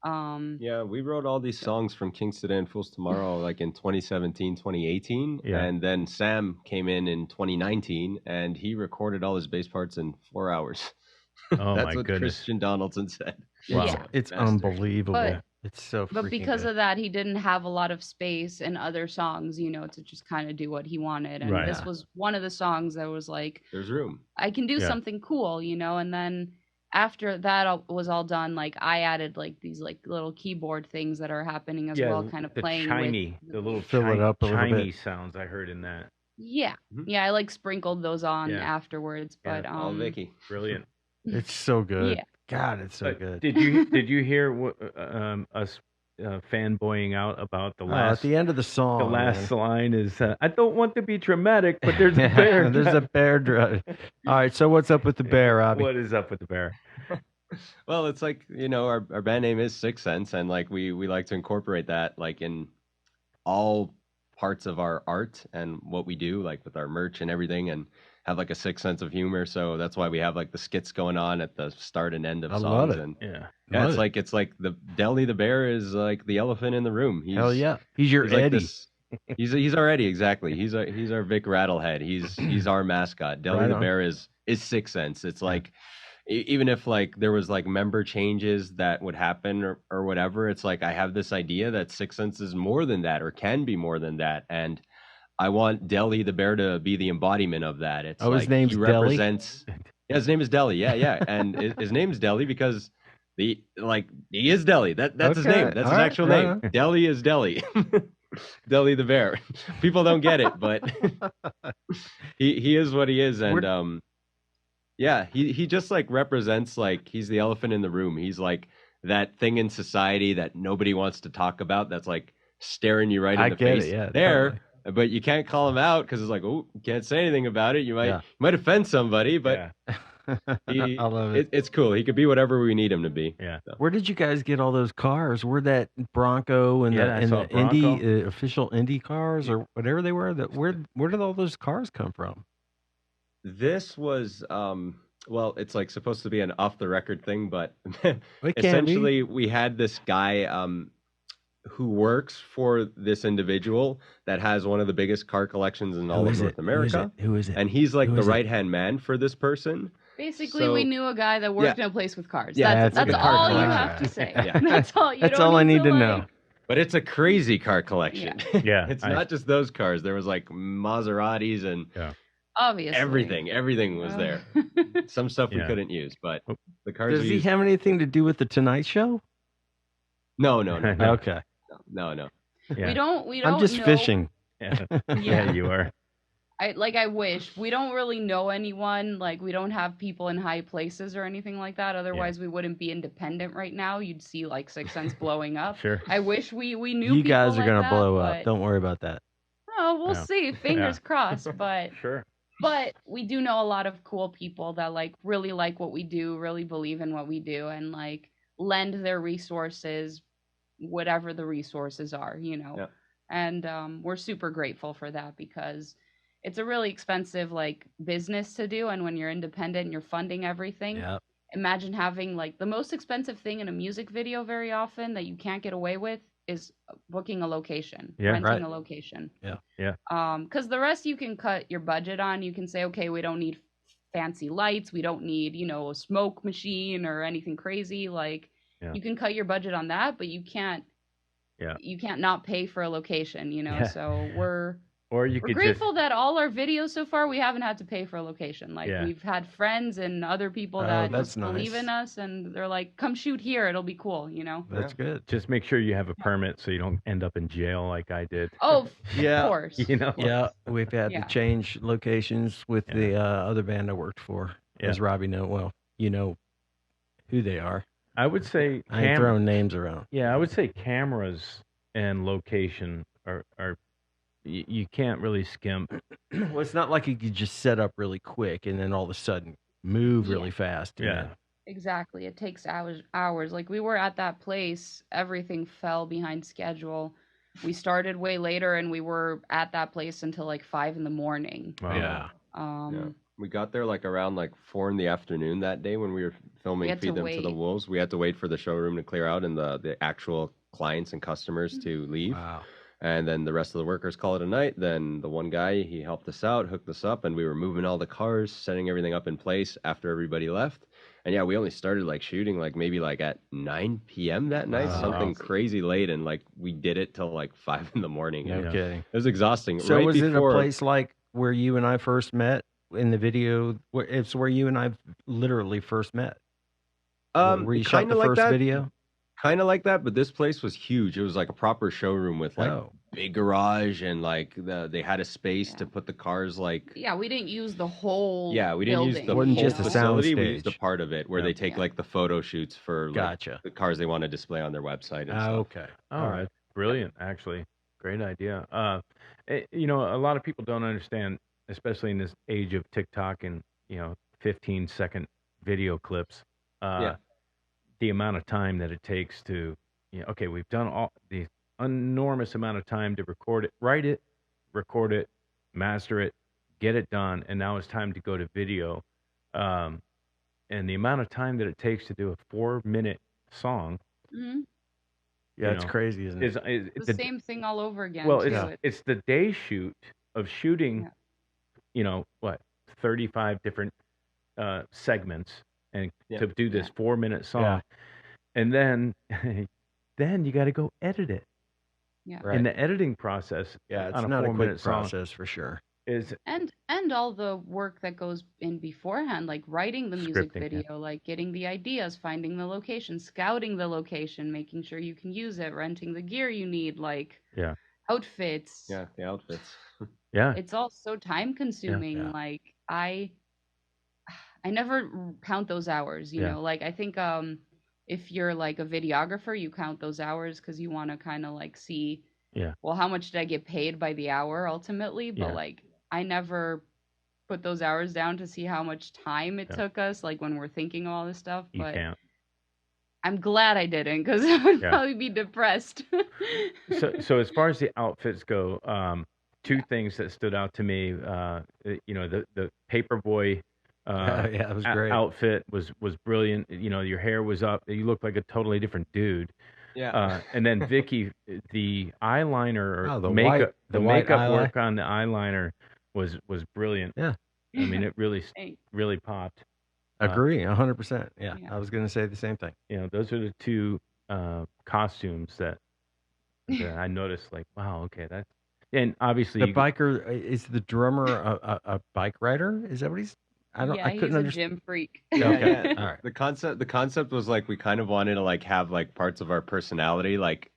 Yeah, we wrote all these songs from Kings Today and Fools Tomorrow like in 2017, 2018. Yeah. And then Sam came in 2019 and he recorded all his bass parts in 4 hours. Oh That's my what goodness. Christian Donaldson said. Wow. Yeah. It's Master. unbelievable. But- It's so But freaking because good. of that, he didn't have a lot of space in other songs, you know, to just kind of do what he wanted. And Right. this was one of the songs that was like, There's room. I can do Yeah. something cool, you know. And then after that was all done, like I added like these like little keyboard things that are happening as well, kind of the playing chimey, with the little Fill it up a little chimey bit. sounds I heard in that. Yeah, Mhm. yeah, I like sprinkled those on Yeah. afterwards, Yeah. but All Vicky. Brilliant. It's so good. yeah. God, it's so But good. Did you hear us fanboying out about the At last? the end of the song, the last man. line is, "I don't want to be dramatic, but there's a bear." There's a bear. All right, so what's up with the bear, Robbie? What is up with the bear? Well, it's like, you know, our band name is Sicksense, and like we like to incorporate that like in all parts of our art and what we do, like with our merch and everything, and have like a sick sense of humor. So that's why we have like the skits going on at the start and end of I songs. love it. And Yeah. yeah, Love it. it's like the Deli the bear is like the elephant in the room. Hell yeah, he's your he's like Eddie. this- he's our Eddie, exactly. He's our Vic Rattlehead. He's our mascot. Deli Right the on. bear is Sicksense. It's like even if like there was like member changes that would happen or whatever, it's like I have this idea that Sicksense is more than that or can be more than that, and I want Deli the bear to be the embodiment of that. It's Oh, his like name's he Deli? represents. Yeah, his name is Deli. Yeah, and his name's Deli because he is Deli. That's his Okay, name. That's all his right, actual right name. Deli is Deli. Deli the bear. People don't get it, but he is what he is, and yeah, he just like represents, like he's the elephant in the room. He's like that thing in society that nobody wants to talk about. That's like staring you right in I the get face. it, yeah, there. totally. But you can't call him out because it's like, oh, you can't say anything about it. You might Yeah. you might offend somebody, but Yeah. I love it. it's cool. He could be whatever we need him to be. Yeah. So. Where did you guys get all those cars? Were that Bronco and Yeah, I the saw Indy Bronco. official Indy cars or whatever they were? Where did all those cars come from? This was well, it's like supposed to be an off the record thing, but It can't be. essentially we had this guy who works for this individual that has one of the biggest car collections in all Who of is North it? America. Who is it? And he's like Who the is it? right-hand man for this person. Basically, So- we knew a guy that worked Yeah. in a place with cars. Yeah, that's it's a that's car all you collector. have to say. Yeah. That's all. You That's don't all I need to like- know. But it's a crazy car collection. Yeah, It's I- not just those cars. There was like Maseratis and Obviously, everything was there. Some stuff we Yeah. couldn't use, but the cars Does we he used. have anything to do with the Tonight Show? No. Okay, No. Yeah. We don't. I'm just know- fishing. Yeah. Yeah. Yeah, you are. I wish we don't really know anyone. Like we don't have people in high places or anything like that. Otherwise, we wouldn't be independent right now. You'd see like Sicksense blowing up. Sure. I wish we knew. You guys people are gonna like that, blow but- up. Don't worry about that. Oh, we'll Yeah. see. Fingers crossed. But Sure. but we do know a lot of cool people that like really like what we do, really believe in what we do, and like lend their resources, whatever the resources are, you know. Yeah. And we're super grateful for that because it's a really expensive like business to do, and when you're independent and you're funding everything, Yeah. imagine having like the most expensive thing in a music video very often that you can't get away with is booking a location, Yeah, renting right. a location. Yeah. Because the rest you can cut your budget on. You can say, okay, we don't need fancy lights, we don't need, you know, a smoke machine or anything crazy. Like Yeah. you can cut your budget on that, but you can't. Yeah. You can't not pay for a location, you know. Yeah. So we're Or you we're could grateful just that all our videos so far we haven't had to pay for a location. Like Yeah. we've had friends and other people Oh, that that's just believe nice. in us, and they're like, "Come shoot here, it'll be cool," you know. That's good. just make sure you have a permit so you don't end up in jail like I did. Oh, Yeah. of course. You know. Yeah, we've had Yeah. to change locations with Yeah. the other band I worked for. Yeah. As Robbie know, well, you know who they are. I would say I ain't throwing names around. Yeah, I would say cameras and location are you can't really skimp. Well, it's not like you could just set up really quick and then all of a sudden move really fast. you Yeah. know? Exactly. It takes hours. Like we were at that place, everything fell behind schedule we started way later, and we were at that place until like 5 in the morning. Wow. Yeah. Yeah. We got there like around like 4 in the afternoon that day when we were filming had Feed to Them to the wait. Wolves. We had to wait for the showroom to clear out and the actual clients and customers to leave. Wow. And then the rest of the workers call it a night. Then the one guy, he helped us out, hooked us up, and we were moving all the cars, setting everything up in place after everybody left. And yeah, we only started like shooting like maybe like at 9 p.m. that night, Wow. something crazy late, and like we did it till like 5 in the morning. No And kidding. It was exhausting. So right was before, it a place like where you and I first met in the video? It's where you and I literally first met. Where you shot kinda the like first that. video? Kind of like that, but this place was huge. It was like a proper showroom with like Oh. big garage, and like they had a space to put the cars like. Yeah, we didn't use the whole. Yeah, we didn't use the building. Wasn't whole just a facility. We soundstage. used a part of it where they take like the photo shoots for like, Gotcha. the cars they want to display on their website and stuff. Okay. Oh, All right. that's brilliant, actually. Great idea. You know, a lot of people don't understand, especially in this age of TikTok and, 15-second video clips, the amount of time that it takes to, okay, we've done all the enormous amount of time to record it, write it, record it, master it, get it done, and now it's time to go to video. And the amount of time that it takes to do a 4-minute song. Mhm. Yeah, it's crazy, isn't it? It's the same thing all over again. Well, too. it's the day shoot of shooting, 35 different segments, and to do this 4-minute song, Yeah. and then then you got to go edit it. Yeah. And the editing process, Yeah, it's on a not a 4-minute quick song process for sure. is And all the work that goes in beforehand, like writing the music Scripting, yeah. video, like getting the ideas, finding the location, scouting the location, making sure you can use it, renting the gear you need, like yeah, outfits. Yeah, the outfits. yeah, It's all so time consuming. Yeah. Like I never count those hours, you Yeah. know. Like I think if you're like a videographer, you count those hours because you want to kind of like see, yeah. well, how much did I get paid by the hour ultimately? But Yeah. like I never put those hours down to see how much time it Yeah. took us, like when we're thinking of all this stuff. You But can't. I'm glad I didn't, because I would Yeah. probably be depressed. So as far as the outfits go, two things that stood out to me, the Paperboy Yeah, it was great. outfit was brilliant. Your hair was up. You looked like a totally different dude. Yeah. And then Vicky, the eyeliner or Oh, the makeup, white- the the white makeup eyeliner. work on the eyeliner was brilliant. Yeah. I mean, it really Thanks. really popped. Agree, 100%. Yeah, Yeah. I was going to say the same thing. Those are the two costumes that I noticed. Like, wow, okay, that's, and obviously The biker is the drummer a bike rider? Is that what he's? I He's couldn't a understand. gym freak. Okay, all right. The concept was like we kind of wanted to like have like parts of our personality like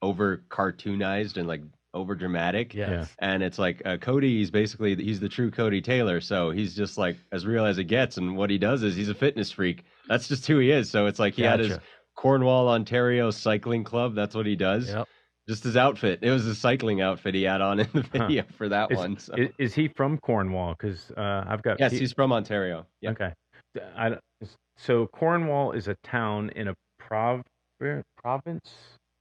over cartoonized and like over dramatic. Yes. And it's like Cody, he's the true Cody Taylor. So he's just like as real as it gets. And what he does is he's a fitness freak. That's just who he is. So it's like he had his Gotcha. Cornwall, Ontario cycling club. That's what he does. Yep. Just his outfit. It was a cycling outfit he had on in the video for that one. So. Is he from Cornwall? Because I've got. Yes, he's from Ontario. Yeah. Okay. So Cornwall is a town in a province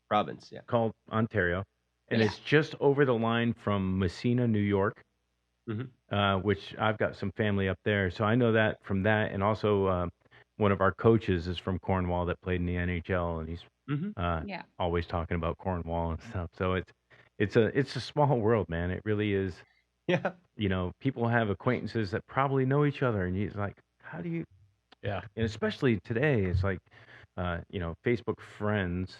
Province, yeah. called Ontario, and Yeah. it's just over the line from Messina, New York, which I've got some family up there. So I know that from that, and also one of our coaches is from Cornwall that played in the NHL, and he's Yeah. always talking about Cornwall and stuff. So it's a small world, man. It really is. Yeah. People have acquaintances that probably know each other, and it's like, how do you? Yeah. And especially today, it's like, Facebook friends.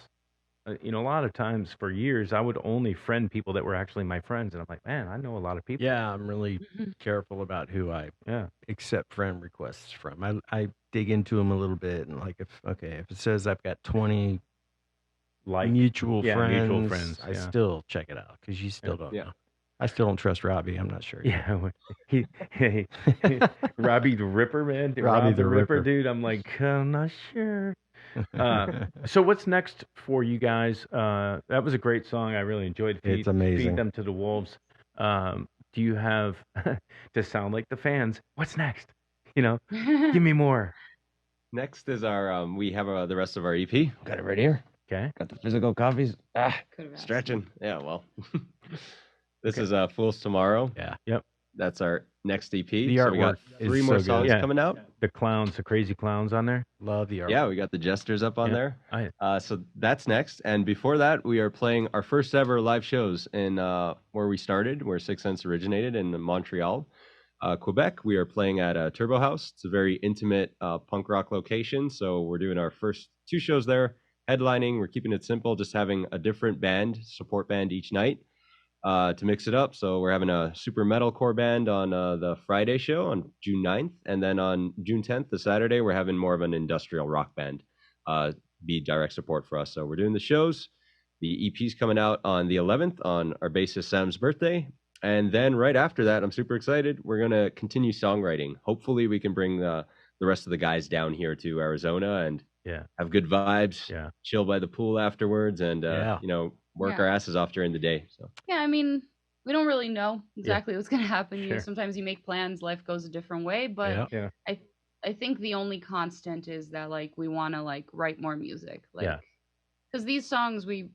A lot of times for years, I would only friend people that were actually my friends, and I'm like, man, I know a lot of people. Yeah, I'm really careful about who I accept friend requests from. I dig into them a little bit, and like if it says I've got 20 mutual friends, I still check it out because you still don't know. I still don't trust Robbie. I'm not sure. Yeah, Robbie the Ripper, man. Robbie the Ripper. Dude. I'm like, I'm not sure. So what's next for you guys? That was a great song. I really enjoyed. It's amazing. Feed Them to the Wolves. Do you have to sound like the fans? What's next? Give me more. Next is our we have the rest of our EP. Got it right here. Okay. Got the physical copies. Stretching. Yeah, well. This is Fools Tomorrow. Yeah. Yep. That's our next EP. The So we got artwork is 3 more so good. songs Yeah. coming out. The clowns, the crazy clowns on there. Love the art. Yeah, we got the Jesters up on Yeah. there. So that's next. And before that, we are playing our first ever live shows in where we started, where Sicksense originated in Montreal, Quebec. We are playing at Turbo House. It's a very intimate punk rock location. So we're doing our first 2 shows there, headlining. We're keeping it simple, just having a different band, support band each night. To mix it up. So we're having a super metalcore band on the Friday show on June 9th. And then on June 10th, the Saturday, we're having more of an industrial rock band be direct support for us. So we're doing the shows. The EP's coming out on the 11th on our bassist Sam's birthday. And then right after that, I'm super excited. We're going to continue songwriting. Hopefully we can bring the rest of the guys down here to Arizona and have good vibes, chill by the pool afterwards, and, work our asses off during the day. So Yeah, I mean, we don't really know exactly what's going to happen. You know, Sure. sometimes you make plans, life goes a different way, but Yeah. I think the only constant is that like we want to like write more music, like because these songs we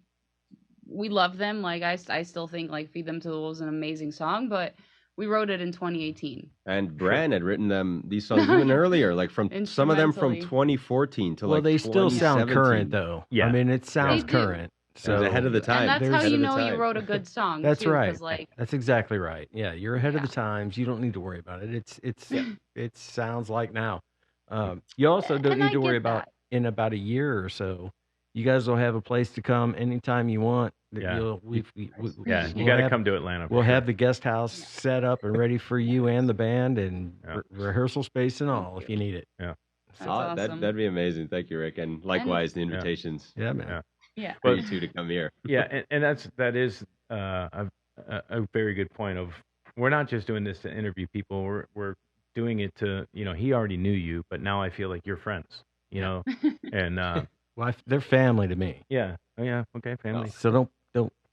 love them. Like I still think like Feed Them to the Wolves is an amazing song, but we wrote it in 2018. And Bran had written these songs even earlier, like from some of them from Instrumentally. 2014 to Well, like they still sound 2017. current though. Yeah. I mean, it sounds They do. current. So it was ahead of the time. And that's There's- how ahead you of the know you time. wrote a good song. That's too, right. 'cause, like, That's exactly right. Yeah, you're ahead of the times. You don't need to worry about it. It sounds like now. You also don't And need I to worry get about that. in about a year or so. You guys will have a place to come anytime you want. Yeah. You You we'll got to have- come to Atlanta. for We'll sure. have the guest house set up and ready for you and the band, and rehearsal space and all if you need it. Yeah. That's awesome. That'd be amazing. Thank you, Rick. And likewise, the invitations. Yeah, man. Yeah. Yeah. For you two to come here. Yeah, and that is a very good point. Of we're not just doing this to interview people. We're doing it to he already knew you, but now I feel like you're friends. And Well, they're family to me. yeah, oh yeah, okay, family. So don't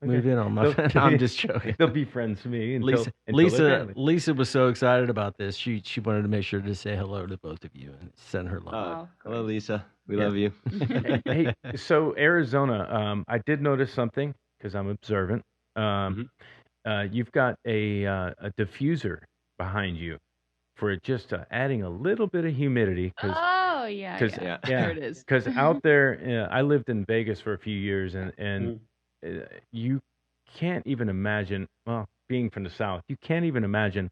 move in on my. They'll- I'm just joking. They'll be friends to me. Until they're Lisa family. was so excited about this. She wanted to make sure to say hello to both of you and send her love. Oh, Hello, Lisa. We Yeah. love you. Hey, so Arizona, I did notice something because I'm observant. You've got a diffuser behind you for just adding a little bit of humidity. Oh yeah. Because Yeah. There it is. Because out there, I lived in Vegas for a few years, and you can't even imagine. Well, being from the South, you can't even imagine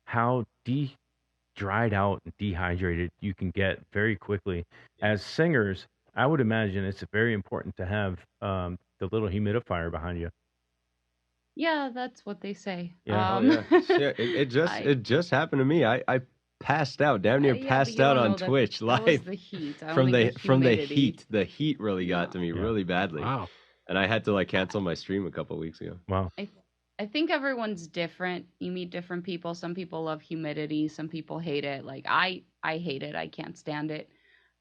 how dried out and dehydrated you can get very quickly. As singers, I would imagine it's very important to have the little humidifier behind you. Yeah, that's what they say. Yeah. It just happened to me. I passed out, damn near Yeah, passed but you out don't on know that- Twitch that was live the heat. I don't from think the humidity. heat. The heat really got to me really badly. Wow. And I had to cancel my stream a couple weeks ago. Wow. I think everyone's different. You meet different people. Some people love humidity. Some people hate it. Like I hate it. I can't stand it.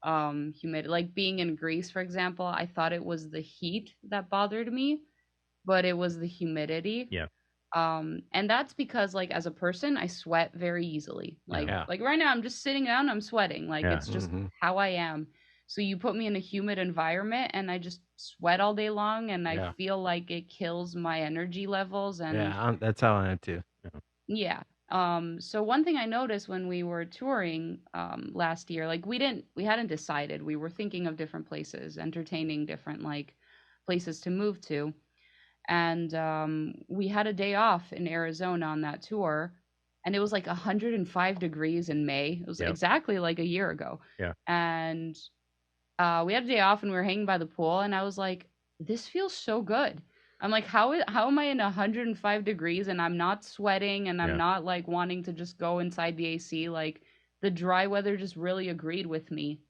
Humidity. Like being in Greece, for example, I thought it was the heat that bothered me, but it was the humidity. Yeah. And that's because like as a person, I sweat very easily. Like Yeah. like right now, I'm just sitting down, I'm sweating. Like Yeah. it's just Mhm. how I am. So you put me in a humid environment, and I just sweat all day long, and I Yeah. feel like it kills my energy levels. And That's how I am too. yeah. So one thing I noticed when we were touring last year, like we hadn't decided. We were thinking of different places, entertaining different like places to move to. And we had a day off in Arizona on that tour, and it was like 105 degrees in May. It was Yep. exactly like a year ago. Yeah. And we had a day off, and we were hanging by the pool, and I was like, this feels so good. I'm like, how am I in 105 degrees and I'm not sweating and I'm Yeah. not like wanting to just go inside the AC? Like the dry weather just really agreed with me.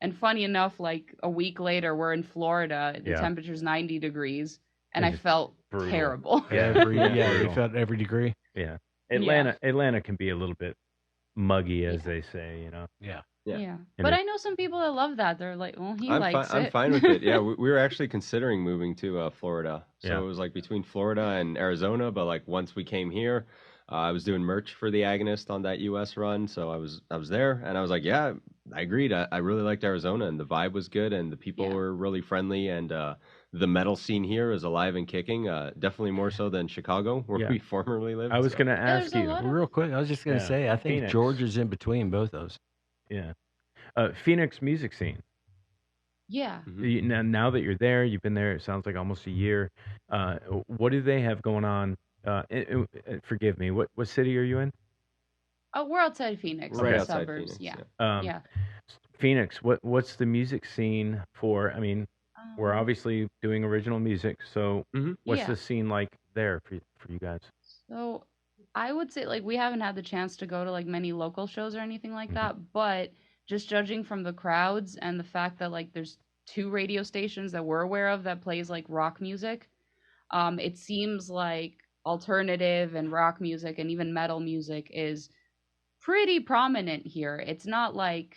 And funny enough, like a week later, we're in Florida. The Yeah. temperature's 90 degrees, and It's I just felt brutal. terrible. You felt every degree. Yeah. Atlanta can be a little bit muggy, as they say. Yeah. Yeah. Yeah. And But it- I know some people that love that. They're like, well, he I'm likes it. I'm fine with it. Yeah, we were actually considering moving to Florida. So Yeah. it was like between Florida and Arizona, but like once we came here, I was doing merch for the Agonist on that US run, so I was there, and I was like, yeah, I agreed. I really liked Arizona, and the vibe was good, and the people were really friendly, and the metal scene here is alive and kicking. Definitely more so than Chicago, where we formerly lived. I was going to ask you real quick. I was just going to say, I think Phoenix. George is in between both those. Yeah, Phoenix music scene. Yeah. Now that you're there, you've been there. It sounds like almost a year. What do they have going on? Forgive me. What city are you in? Oh, we're outside Phoenix, Right in the outside suburbs. Phoenix, Yeah. Phoenix. What's the music scene for? I mean, we're obviously doing original music. So what's the scene like there for you guys? So I would say like we haven't had the chance to go to like many local shows or anything like that, but just judging from the crowds and the fact that like there's 2 radio stations that we're aware of that plays like rock music, it seems like alternative and rock music and even metal music is pretty prominent here. It's not like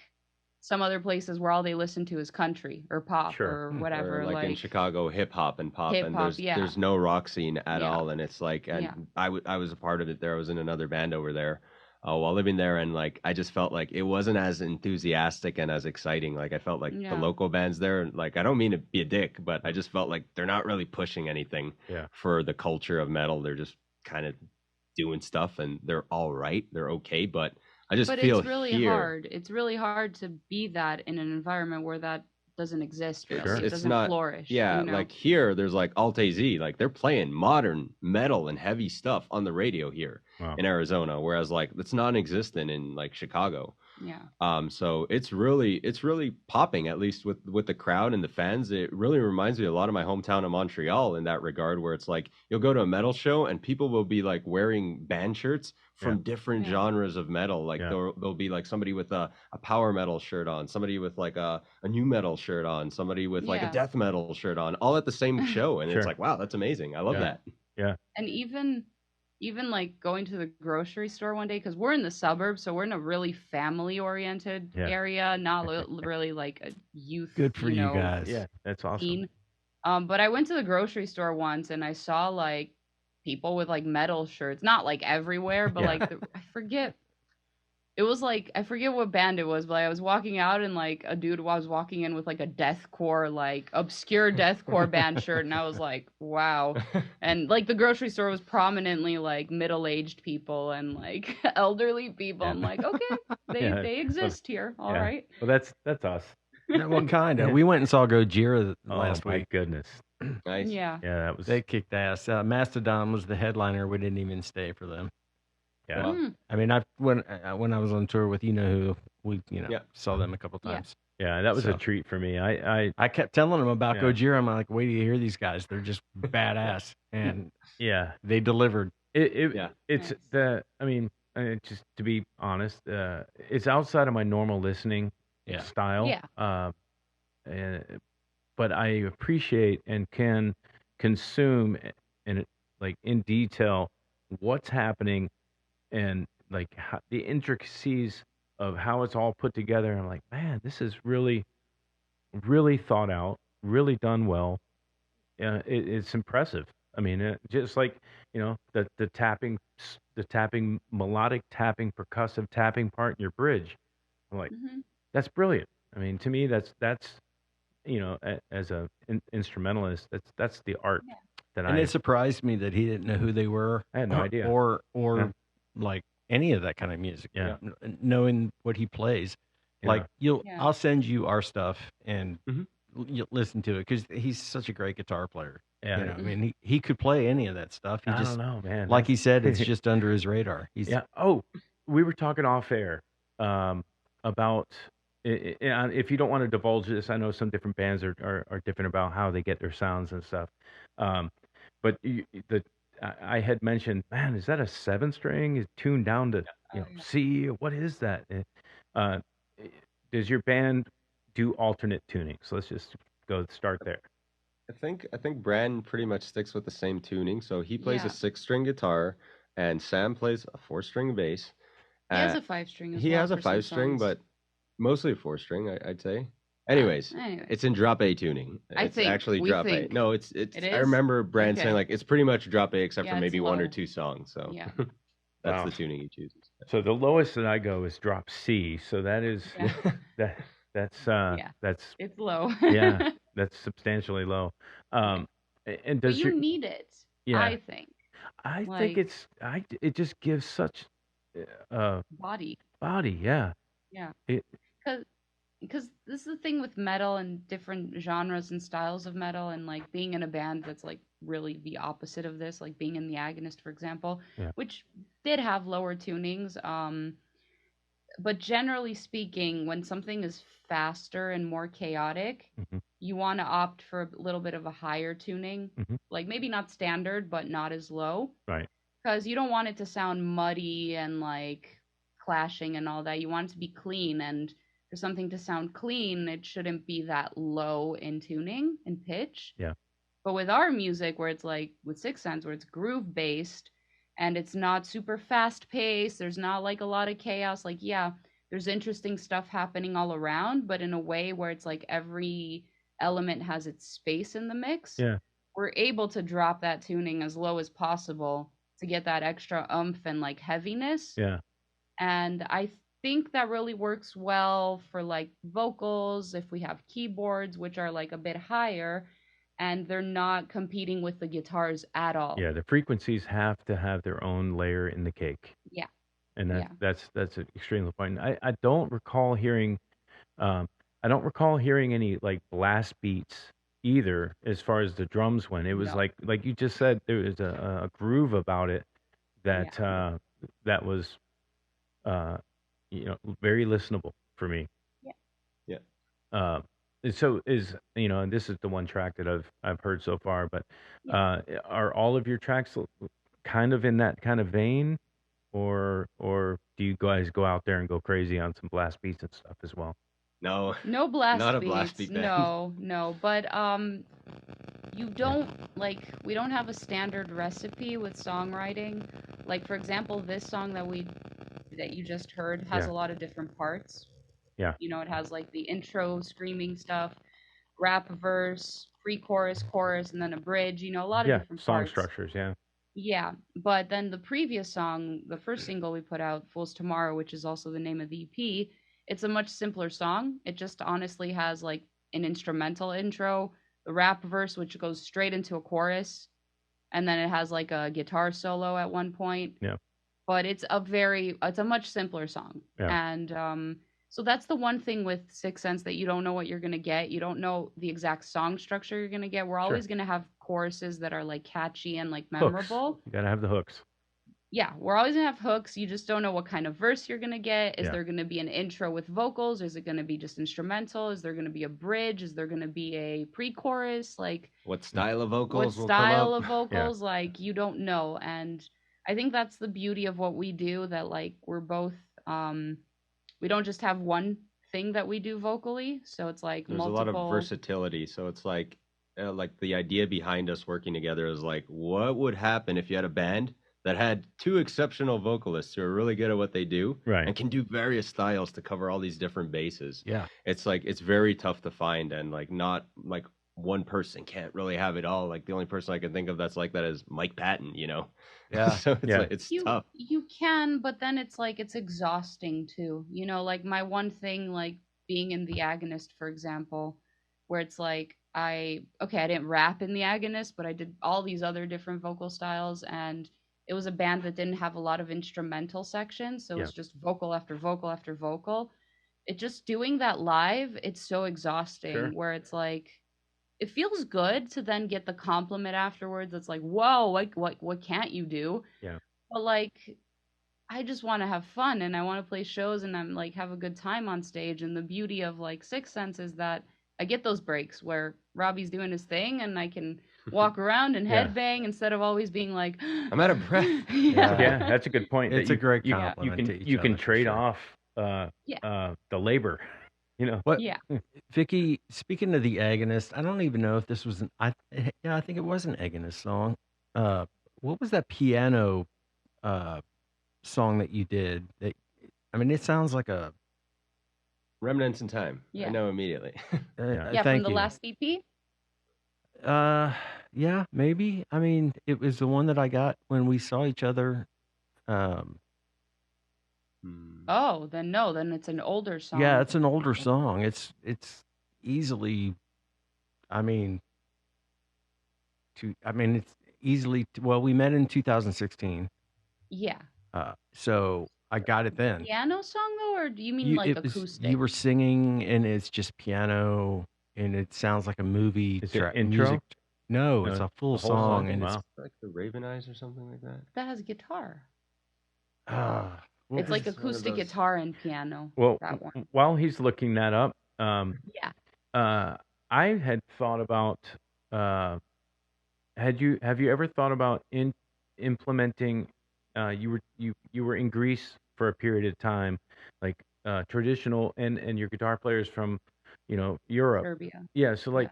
some other places where all they listen to is country or pop or whatever. Or like in Chicago, hip hop and pop, and there's no rock scene at all, and it's like, and I was a part of it there. I was in another band over there while living there, and like I just felt like it wasn't as enthusiastic and as exciting. Like I felt like the local bands there, like I don't mean to be a dick, but I just felt like they're not really pushing anything for the culture of metal. They're just kind of doing stuff, and they're all right, they're okay, but I just feel it's really here, hard. It's really hard to be that in an environment where that doesn't exist. Really. It It's doesn't not flourish. Yeah, you know? like here, there's like Alt AZ, like they're playing modern metal and heavy stuff on the radio here in Arizona, whereas like it's non-existent in like Chicago. Yeah. So it's really popping, at least with the crowd and the fans. It really reminds me a lot of my hometown of Montreal in that regard, where it's like you'll go to a metal show and people will be like wearing band shirts from different genres of metal. Like there'll be like somebody with a power metal shirt on, somebody with like a new metal shirt on, somebody with like a death metal shirt on, all at the same show. And it's like, wow, that's amazing. I love that. Yeah. And even like going to the grocery store one day, because we're in the suburbs, so we're in a really family-oriented area, not really like a youth. Good for you guys. Yeah, that's awesome. Scene. But I went to the grocery store once and I saw like people with like metal shirts, not like everywhere, but like I forget. It was like, I forget what band it was, but I was walking out and like a dude was walking in with like a deathcore, like obscure deathcore band shirt. And I was like, wow. And like the grocery store was prominently like middle-aged people and like elderly people. I'm like, okay, they exist here. All right. Well, that's us. What kind of? We went and saw Gojira last my week. goodness. Nice. Yeah. Yeah, that was. They kicked ass. Mastodon was the headliner. We didn't even stay for them. Yeah. I mean, when I was on tour with who, we saw them a couple times. Yeah, that was a treat for me. I kept telling them about Gojira. I'm like, wait till you hear these guys. They're just badass, and they delivered. It's the. I mean, just to be honest, it's outside of my normal listening style. Yeah. But I appreciate and can consume in detail what's happening. And like the intricacies of how it's all put together. I'm like, man, this is really, really thought out, really done well. It's impressive. I mean, just like the tapping, melodic tapping, percussive tapping part in your bridge. I'm like, that's brilliant. I mean, to me, that's as a instrumentalist, that's the art that And it surprised me that he didn't know who they were. I had no idea. Or like any of that kind of music. Yeah. Knowing what he plays. Yeah. Like I'll send you our stuff and you listen to it because he's such a great guitar player. Yeah. I mean, he could play any of that stuff. He I just, don't know, man. like he said, it's just under his radar. Oh, we were talking off air about if you don't want to divulge this, I know some different bands are different about how they get their sounds and stuff. But I had mentioned, man, is that a 7-string? Is tuned down to C? What is that? Does your band do alternate tuning? So let's just start there. I think Bran pretty much sticks with the same tuning. So he plays a 6-string guitar, and Sam plays a 4-string bass. He has a 5-string as well. He has a for some 5-string, songs. but mostly a 4-string, I'd say. Anyways, it's in drop A tuning. It's actually drop A. No, it's. It I is? remember Bran saying Okay. like it's pretty much drop A except Yeah, for maybe it's one or low. two songs. So Yeah. That's Wow. the tuning he chooses. So the lowest that I go is drop C. So that is that's it's low. yeah, that's substantially low. And But does you your need it, yeah, I think. I think Like it just gives such body. body, yeah. Yeah. It Because this is the thing with metal and different genres and styles of metal, and like being in a band that's like really the opposite of this, like being in the Agonist, for example, Yeah. which did have lower tunings. But generally speaking, when something is faster and more chaotic, Mhm. you want to opt for a little bit of a higher tuning, Mhm. like maybe not standard, but not as low, right. because you don't want it to sound muddy and like clashing and all that. You want it to be clean, and for something to sound clean, it shouldn't be that low in tuning and pitch. Yeah. But with our music, where it's like with Sicksense, where it's groove based and it's not super fast paced, there's not like a lot of chaos. Like, yeah, there's interesting stuff happening all around, but in a way where it's like every element has its space in the mix. Yeah. We're able to drop that tuning as low as possible to get that extra oomph and like heaviness. Yeah. And I think that really works well for like vocals if we have keyboards, which are like a bit higher and they're not competing with the guitars at all. Yeah, the frequencies have to have their own layer in the cake. Yeah. And Yeah. that's an extremely important. I don't recall hearing any like blast beats either as far as the drums went. It was No. like you just said, there was a groove about it that that was very listenable for me. Yeah. Yeah. So and this is the one track that I've heard so far, but are all of your tracks kind of in that kind of vein, or do you guys go out there and go crazy on some blast beats and stuff as well? No. No blast Not a beats. blast beat band. No. But you don't we don't have a standard recipe with songwriting. Like for example, this song that you just heard has a lot of different parts. Yeah. It has like the intro screaming stuff, rap verse, pre-chorus, chorus, and then a bridge, a lot of different song parts. structures, yeah. Yeah, but then the previous song, the first single we put out, Fools Tomorrow, which is also the name of the EP, it's a much simpler song. It just honestly has like an instrumental intro, the rap verse, which goes straight into a chorus, and then it has like a guitar solo at one point. Yeah. But it's a much simpler song. Yeah. And so that's the one thing with Sicksense, that you don't know what you're going to get. You don't know the exact song structure you're going to get. We're always going to have choruses that are like catchy and like memorable. Hooks. You gotta have the hooks. Yeah, we're always going to have hooks. You just don't know what kind of verse you're going to get. Is there going to be an intro with vocals? Is it going to be just instrumental? Is there going to be a bridge? Is there going to be a pre-chorus? Like, what style of vocals what will style come of up? vocals? Like, you don't know. And I think that's the beauty of what we do, that like we're both we don't just have one thing that we do vocally, so it's like There's multiple. a lot of versatility, so it's like the idea behind us working together is like, what would happen if you had a band that had two exceptional vocalists who are really good at what they do, right, and can do various styles to cover all these different bases. Yeah. It's like, it's very tough to find, and like not like one person can't really have it all. Like the only person I can think of that's like that is Mike Patton, Yeah. So it's like, it's tough. You can, but then it's like it's exhausting too. Like my one thing, like being in the Agonist, for example, where it's like I didn't rap in the Agonist, but I did all these other different vocal styles, and it was a band that didn't have a lot of instrumental sections, so it was just vocal after vocal after vocal. It just doing that live, it's so exhausting. Sure. Where it's like, it feels good to then get the compliment afterwards. It's like, whoa, like what can't you do? Yeah. But like, I just want to have fun, and I want to play shows, and I'm like have a good time on stage. And the beauty of like Sicksense is that I get those breaks where Robbie's doing his thing, and I can walk around and headbang instead of always being like, I'm out of breath. Yeah, that's a good point. It's that a great you compliment to each you can other, for trade sure. off the labor. What? Yeah. Vicky, speaking of the Agonist, I don't even know if this was I think it was an Agonist song. What was that piano song that you did? It sounds like a Remnants in Time. Yeah. I know immediately. Yeah, thank from the you. last EP. Yeah, maybe. It was the one that I got when we saw each other Um, Oh, then no, then it's an older song. yeah, it's an older song. It's easily, I mean, it's easily. Well, we met in 2016. Yeah. So I got it then. Piano song though, or do you mean like acoustic? You were singing, and it's just piano, and it sounds like a movie Is track. it intro? Music. No, it's a full the whole song, and It's like the Raven Eyes or something like that. That has guitar. it's It's like it's one of acoustic those- guitar and piano. Well, that one. while he's looking that up, Yeah. I had thought about. Have you ever thought about implementing? You were in Greece for a period of time, like traditional, and your guitar players from, Europe. Serbia. Yeah, so like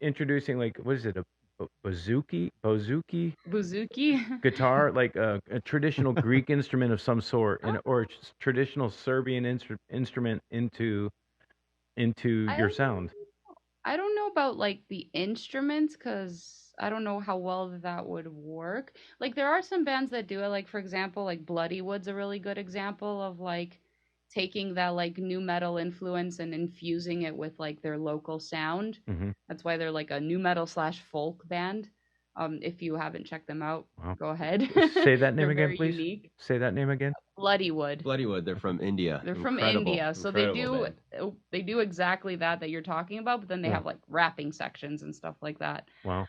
introducing, like, what is it, a bouzouki Bouzouki. guitar, like a traditional Greek instrument of some sort, or traditional Serbian instrument into your sound. I don't know about like the instruments because I don't know how well that would work. Like there are some bands that do it. Like for example, like Bloodywood's a really good example of like taking that like new metal influence and infusing it with like their local sound. Mhm. That's why they're like a new metal / folk band. If you haven't checked them out, Wow. go ahead. Say that name They're again, very please. unique. Say that name again. Bloodywood. Bloodywood, they're from India. They're from Incredible, India, so incredible band. they do exactly that you're talking about, but then they Yeah. have like rapping sections and stuff like that. Wow.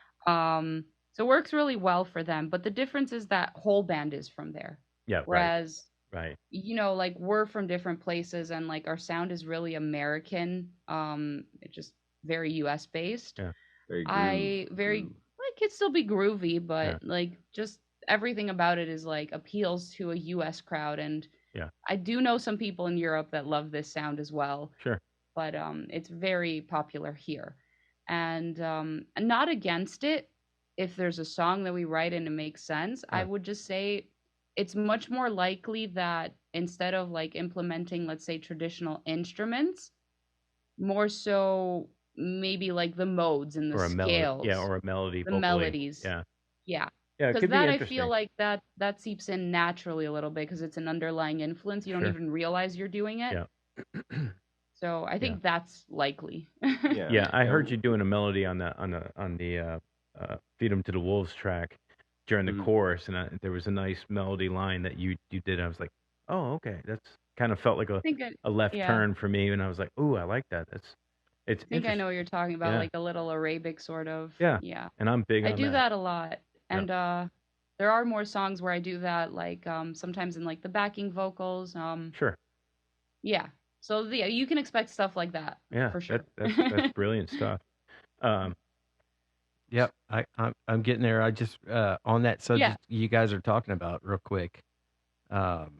So it works really well for them. But the difference is that whole band is from there. Yeah. Whereas, Right. like we're from different places and like our sound is really American. It's just very US based. Yeah. Very groove. Like it'd still be groovy, but like just everything about it is like appeals to a US crowd. And Yeah. I do know some people in Europe that love this sound as well. Sure. But it's very popular here. And not against it if there's a song that we write and it makes sense. I would just say it's much more likely that instead of like implementing, let's say, traditional instruments, more so maybe like the modes and the Or a melody. scales. Yeah, or a melody. The vocally. melodies. Yeah. Yeah. Yeah, it Because could be that I interesting. feel like that seeps in naturally a little bit because it's an underlying influence. You don't Sure. even realize you're doing it. Yeah. So I think that's likely. Yeah, I heard you doing a melody on the "Feed 'Em to the Wolves" track during the chorus, and there was a nice melody line that you did. I was like, oh, okay, that's kind of felt like a left turn for me, and I was like, ooh, I like that. It's. I think I know what you're talking about, Yeah. like a little Arabic sort of. Yeah. Yeah. And I'm big on I do that. that a lot. And there are more songs where I do that, like sometimes in like the backing vocals. Sure. Yeah. So yeah, you can expect stuff like that. Yeah, For sure. That's brilliant stuff. Yep, I'm getting there. I just on that subject you guys are talking about real quick, and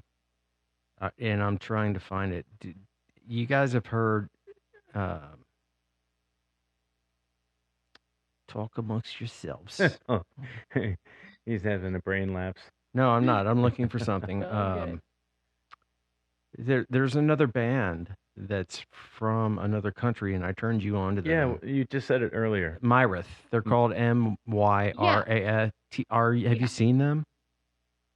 I'm trying to find it. You guys have heard "Talk Amongst Yourselves"? Oh, he's having a brain lapse. No, I'm not. I'm looking for something. Okay. There's another band that's from another country, and I turned you on to them. Yeah, you just said it earlier. Myrith. They're called Myrith. Have you seen them?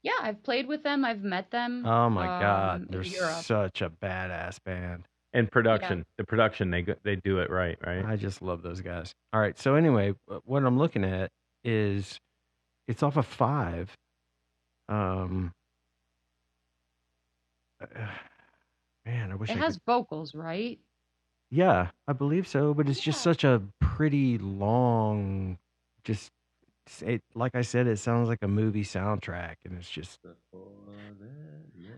Yeah, I've played with them. I've met them. Oh my God, in they're Europe. such a badass band. And production, the production, they do it right. I just love those guys. All right, so anyway, what I'm looking at is it's off of 5. Man, I wish It I has could. vocals, right? Yeah, I believe so, but it's just such a pretty long, just like I said, it sounds like a movie soundtrack, and it's just.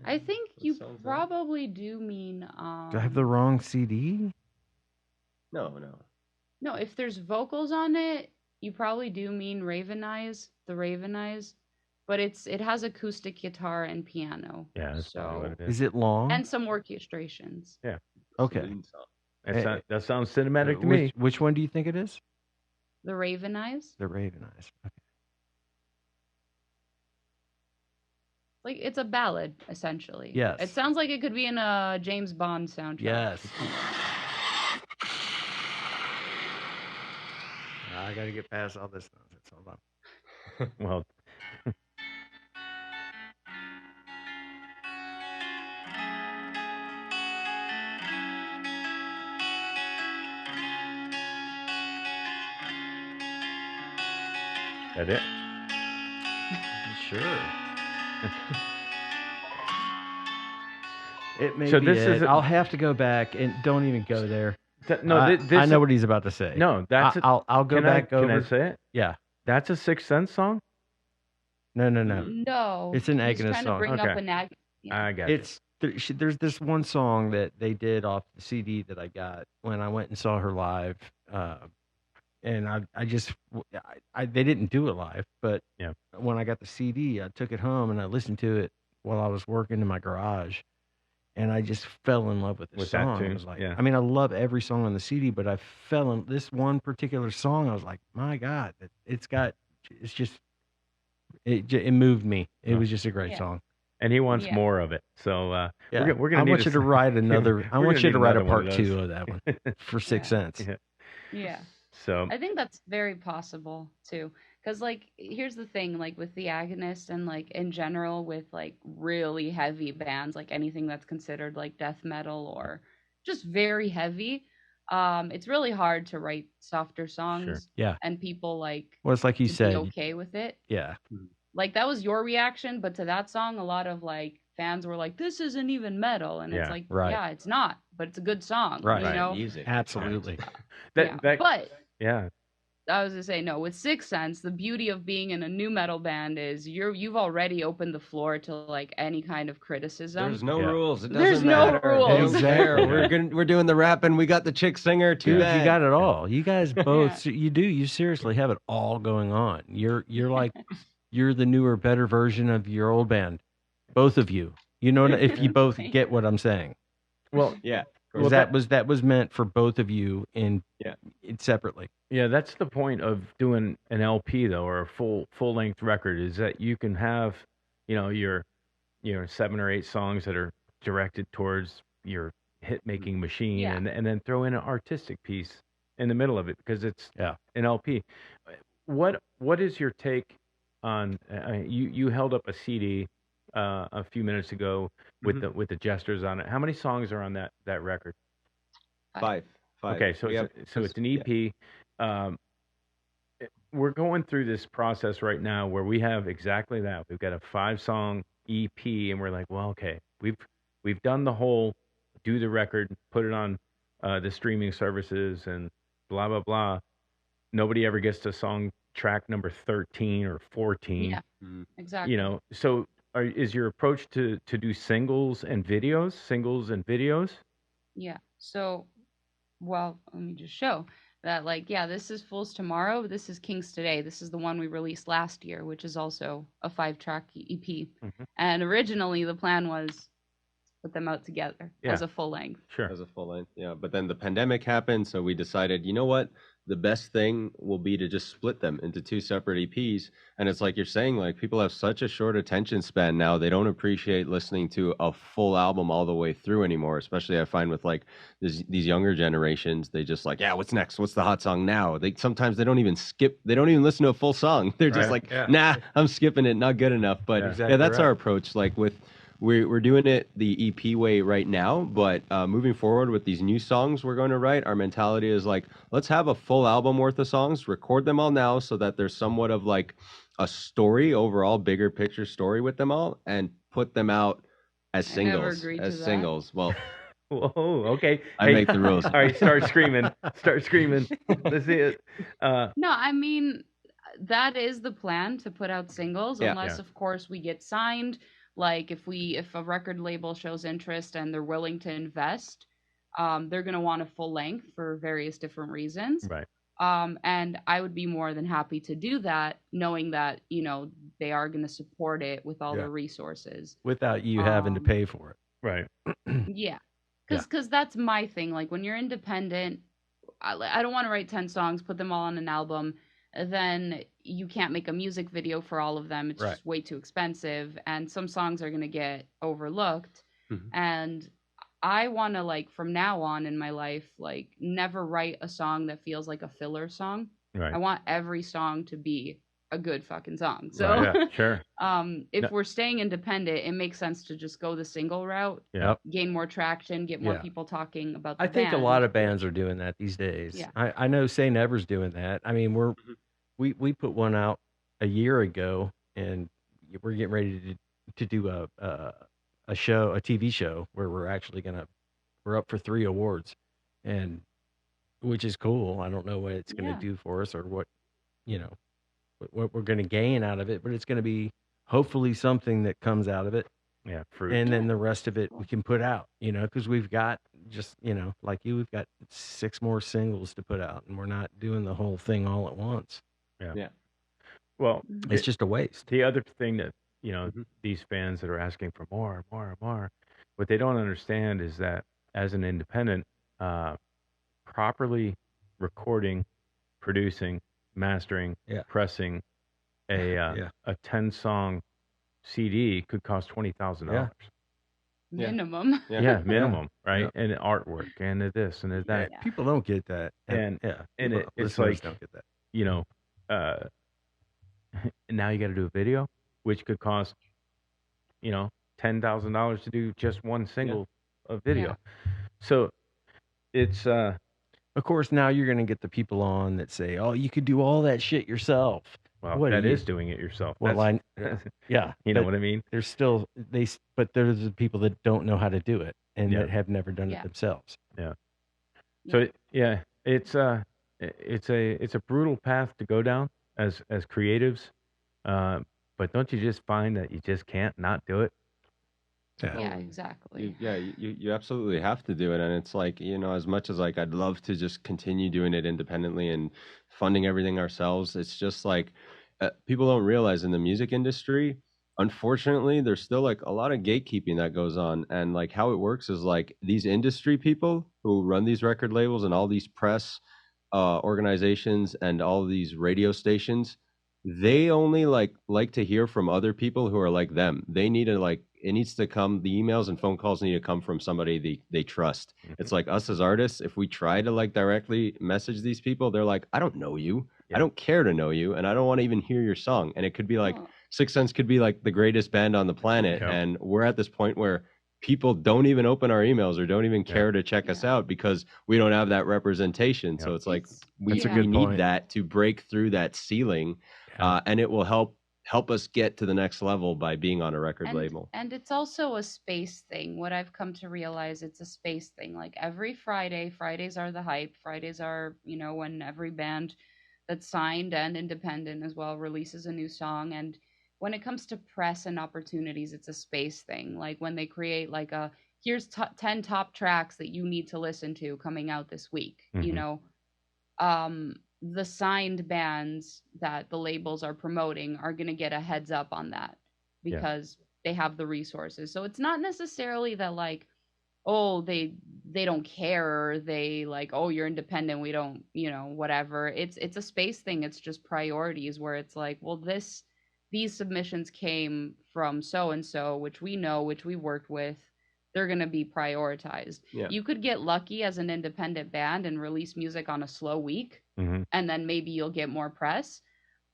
I think you probably do mean. Do I have the wrong CD? No. No, if there's vocals on it, you probably do mean Raven Eyes, the Raven Eyes, but it has acoustic guitar and piano. Yeah, that's probably what it Is it long? And some orchestrations. Yeah. Okay. That sounds cinematic to me. Which one do you think it is? The Raven Eyes? The Raven Eyes. Okay. Like it's a ballad, essentially. Yes. It sounds like it could be in a James Bond soundtrack. Yes. I got to get past all this nonsense. Hold on. Well, That it? Sure. It may So be this it. is I'll have to go back and don't even go there. No, I know what he's about to say. No, that's I'll go back over. Can I say it? Yeah. That's a Sicksense song? No. No. It's an He's Agnes trying song. to bring up an I got it. There's this one song that they did off the CD that I got when I went and saw her live, and they didn't do it live, but when I got the CD, I took it home and I listened to it while I was working in my garage, and I just fell in love with this song. That tune. I was like, I mean, I love every song on the CD, but I fell in this one particular song. I was like, my God, it moved me. It was just a great song. And he wants more of it. So we're gonna. I want you to write another. I want you to write a part 2 of that one for Sicksense. Yeah. So I think that's very possible too. Because here's the thing, with the Agonist and in general with really heavy bands, anything that's considered death metal or just very heavy, it's really hard to write softer songs. Sure. Yeah. And people well, it's like you said, be okay with it. Yeah. That was your reaction, but to that song, a lot of fans were like, "This isn't even metal," and it's right. yeah, it's not, but it's a good song, right? You know? Music. Absolutely. But yeah, I was gonna say no. With Sicksense, the beauty of being in a new metal band is you've already opened the floor to any kind of criticism. There's no rules. It doesn't There's matter. no rules. Exactly. We're doing the rapping. We got the chick singer. Dude, you got it all. You guys both. You seriously have it all going on. You're you're the newer, better version of your old band. Both of you. You know, if you both get what I'm saying. Well, yeah. Well, that was meant for both of you in separately. Yeah, that's the point of doing an LP though, or a full length record, is that you can have, your 7 or 8 songs that are directed towards your hit making machine, and then throw in an artistic piece in the middle of it because it's an LP. What is your take on you held up a CD a few minutes ago with the gestures on it? How many songs are on that record? 5. Okay, so it's an EP. We're going through this process right now where we have exactly that. We've got a 5-song EP, and we're like, well, okay, we've done the whole do the record, put it on the streaming services, and blah blah blah. Nobody ever gets to song track number 13 or 14. Yeah, exactly. So is your approach to do singles and videos? Yeah. So, well, let me just show that, this is Fools Tomorrow. This is Kings Today. This is the one we released last year, which is also a 5-track EP. Mm-hmm. And originally the plan was put them out together as a full length. Sure. As a full length, yeah. But then the pandemic happened, so we decided, you know what? The best thing will be to just split them into 2 separate EPs. And it's like you're saying, people have such a short attention span now. They don't appreciate listening to a full album all the way through anymore. Especially I find with these younger generations, they just what's next? What's the hot song now? Sometimes they don't even listen to a full song. They're just nah, I'm skipping it, not good enough. But that's our approach. We're doing it the EP way right now, but moving forward with these new songs we're going to write, our mentality is let's have a full album worth of songs, record them all now so that there's somewhat of a story, overall bigger picture story with them all, and put them out as singles. Well, whoa, okay. I make the rules. All right, start screaming. Let's see it. No, I mean, that is the plan, to put out singles, unless of course we get signed. If a record label shows interest and they're willing to invest, they're going to want a full length for various different reasons. Right. And I would be more than happy to do that, knowing that, they are going to support it with all the resources. Without you having to pay for it. Right. Yeah. Because that's my thing. When you're independent, I don't want to write 10 songs, put them all on an album. Then you can't make a music video for all of them. It's just way too expensive. And some songs are going to get overlooked. Mm-hmm. And I want to, from now on in my life, never write a song that feels like a filler song. Right. I want every song to be a good fucking song. So, sure. If we're staying independent, it makes sense to just go the single route. Yep. Gain more traction, get more people talking about the I think band. a lot of bands are doing that these days. Yeah. I know Say Never's doing that. I mean, we put one out a year ago, and we're getting ready to do a show, a TV show where we're actually we're up for 3 awards, and which is cool. I don't know what it's going to do for us or what, you know, what we're going to gain out of it, but it's going to be hopefully something that comes out of it. Yeah, fruit. And then the rest of it we can put out, you know, because we've got just, you know, like we've got 6 more singles to put out, and we're not doing the whole thing all at once. Yeah. Well, It's just a waste. the other thing that, you know, these fans that are asking for more, what they don't understand is that as an independent, properly recording, producing, mastering, pressing a 10-song CD could cost $20,000. Minimum. Yeah, minimum, right? And artwork and this and that. People don't get that. And it's listeners like, don't get that. you know, now you got to do a video, which could cost, you know, $10,000 to do just one single of video. So it's of course, now you're going to get the people on that say, "Oh, you could do all that shit yourself." well, What that are you- is doing it yourself. Well, That's- yeah, you know but what I mean? There's still but there's the people that don't know how to do it and Yeah. that have never done Yeah. it themselves. Yeah. So it's a brutal path to go down as creatives, but don't you just find that you just can't not do it? Yeah, exactly. You absolutely have to do it. And it's like, you know, as much as like I'd love to just continue doing it independently and funding everything ourselves, it's just like people don't realize in the music industry, unfortunately, there's still like a lot of gatekeeping that goes on. And like how it works is like these industry people who run these record labels and all these press organizations and all these radio stations, they only like to hear from other people who are like them. They need to like, it needs to come, the emails and phone calls need to come from somebody they trust. It's like us as artists, if we try to like directly message these people, they're like, I don't know you. I don't care to know you, and I don't want to even hear your song. And it could be like, Sicksense could be like the greatest band on the planet. And we're at this point where people don't even open our emails or don't even care to check us out because we don't have that representation. So it's like we That's a good need point. that to break through that ceiling, and it will help us get to the next level by being on a record label. And it's also a space thing. What I've come to realize, it's a space thing. Like every Fridays are the hype. Fridays are, you know, when every band that's signed and independent as well releases a new song. And when it comes to press and opportunities, it's a space thing. Like when they create like here's 10 top tracks that you need to listen to coming out this week, you know, the signed bands that the labels are promoting are going to get a heads up on that because they have the resources. So it's not necessarily that like, oh, they don't care, or they like, oh, you're independent, we don't, you know, whatever. It's a space thing. It's just priorities where it's like, well, these submissions came from so and so, which we know, which we worked with. They're going to be prioritized. You could get lucky as an independent band and release music on a slow week, and then maybe you'll get more press.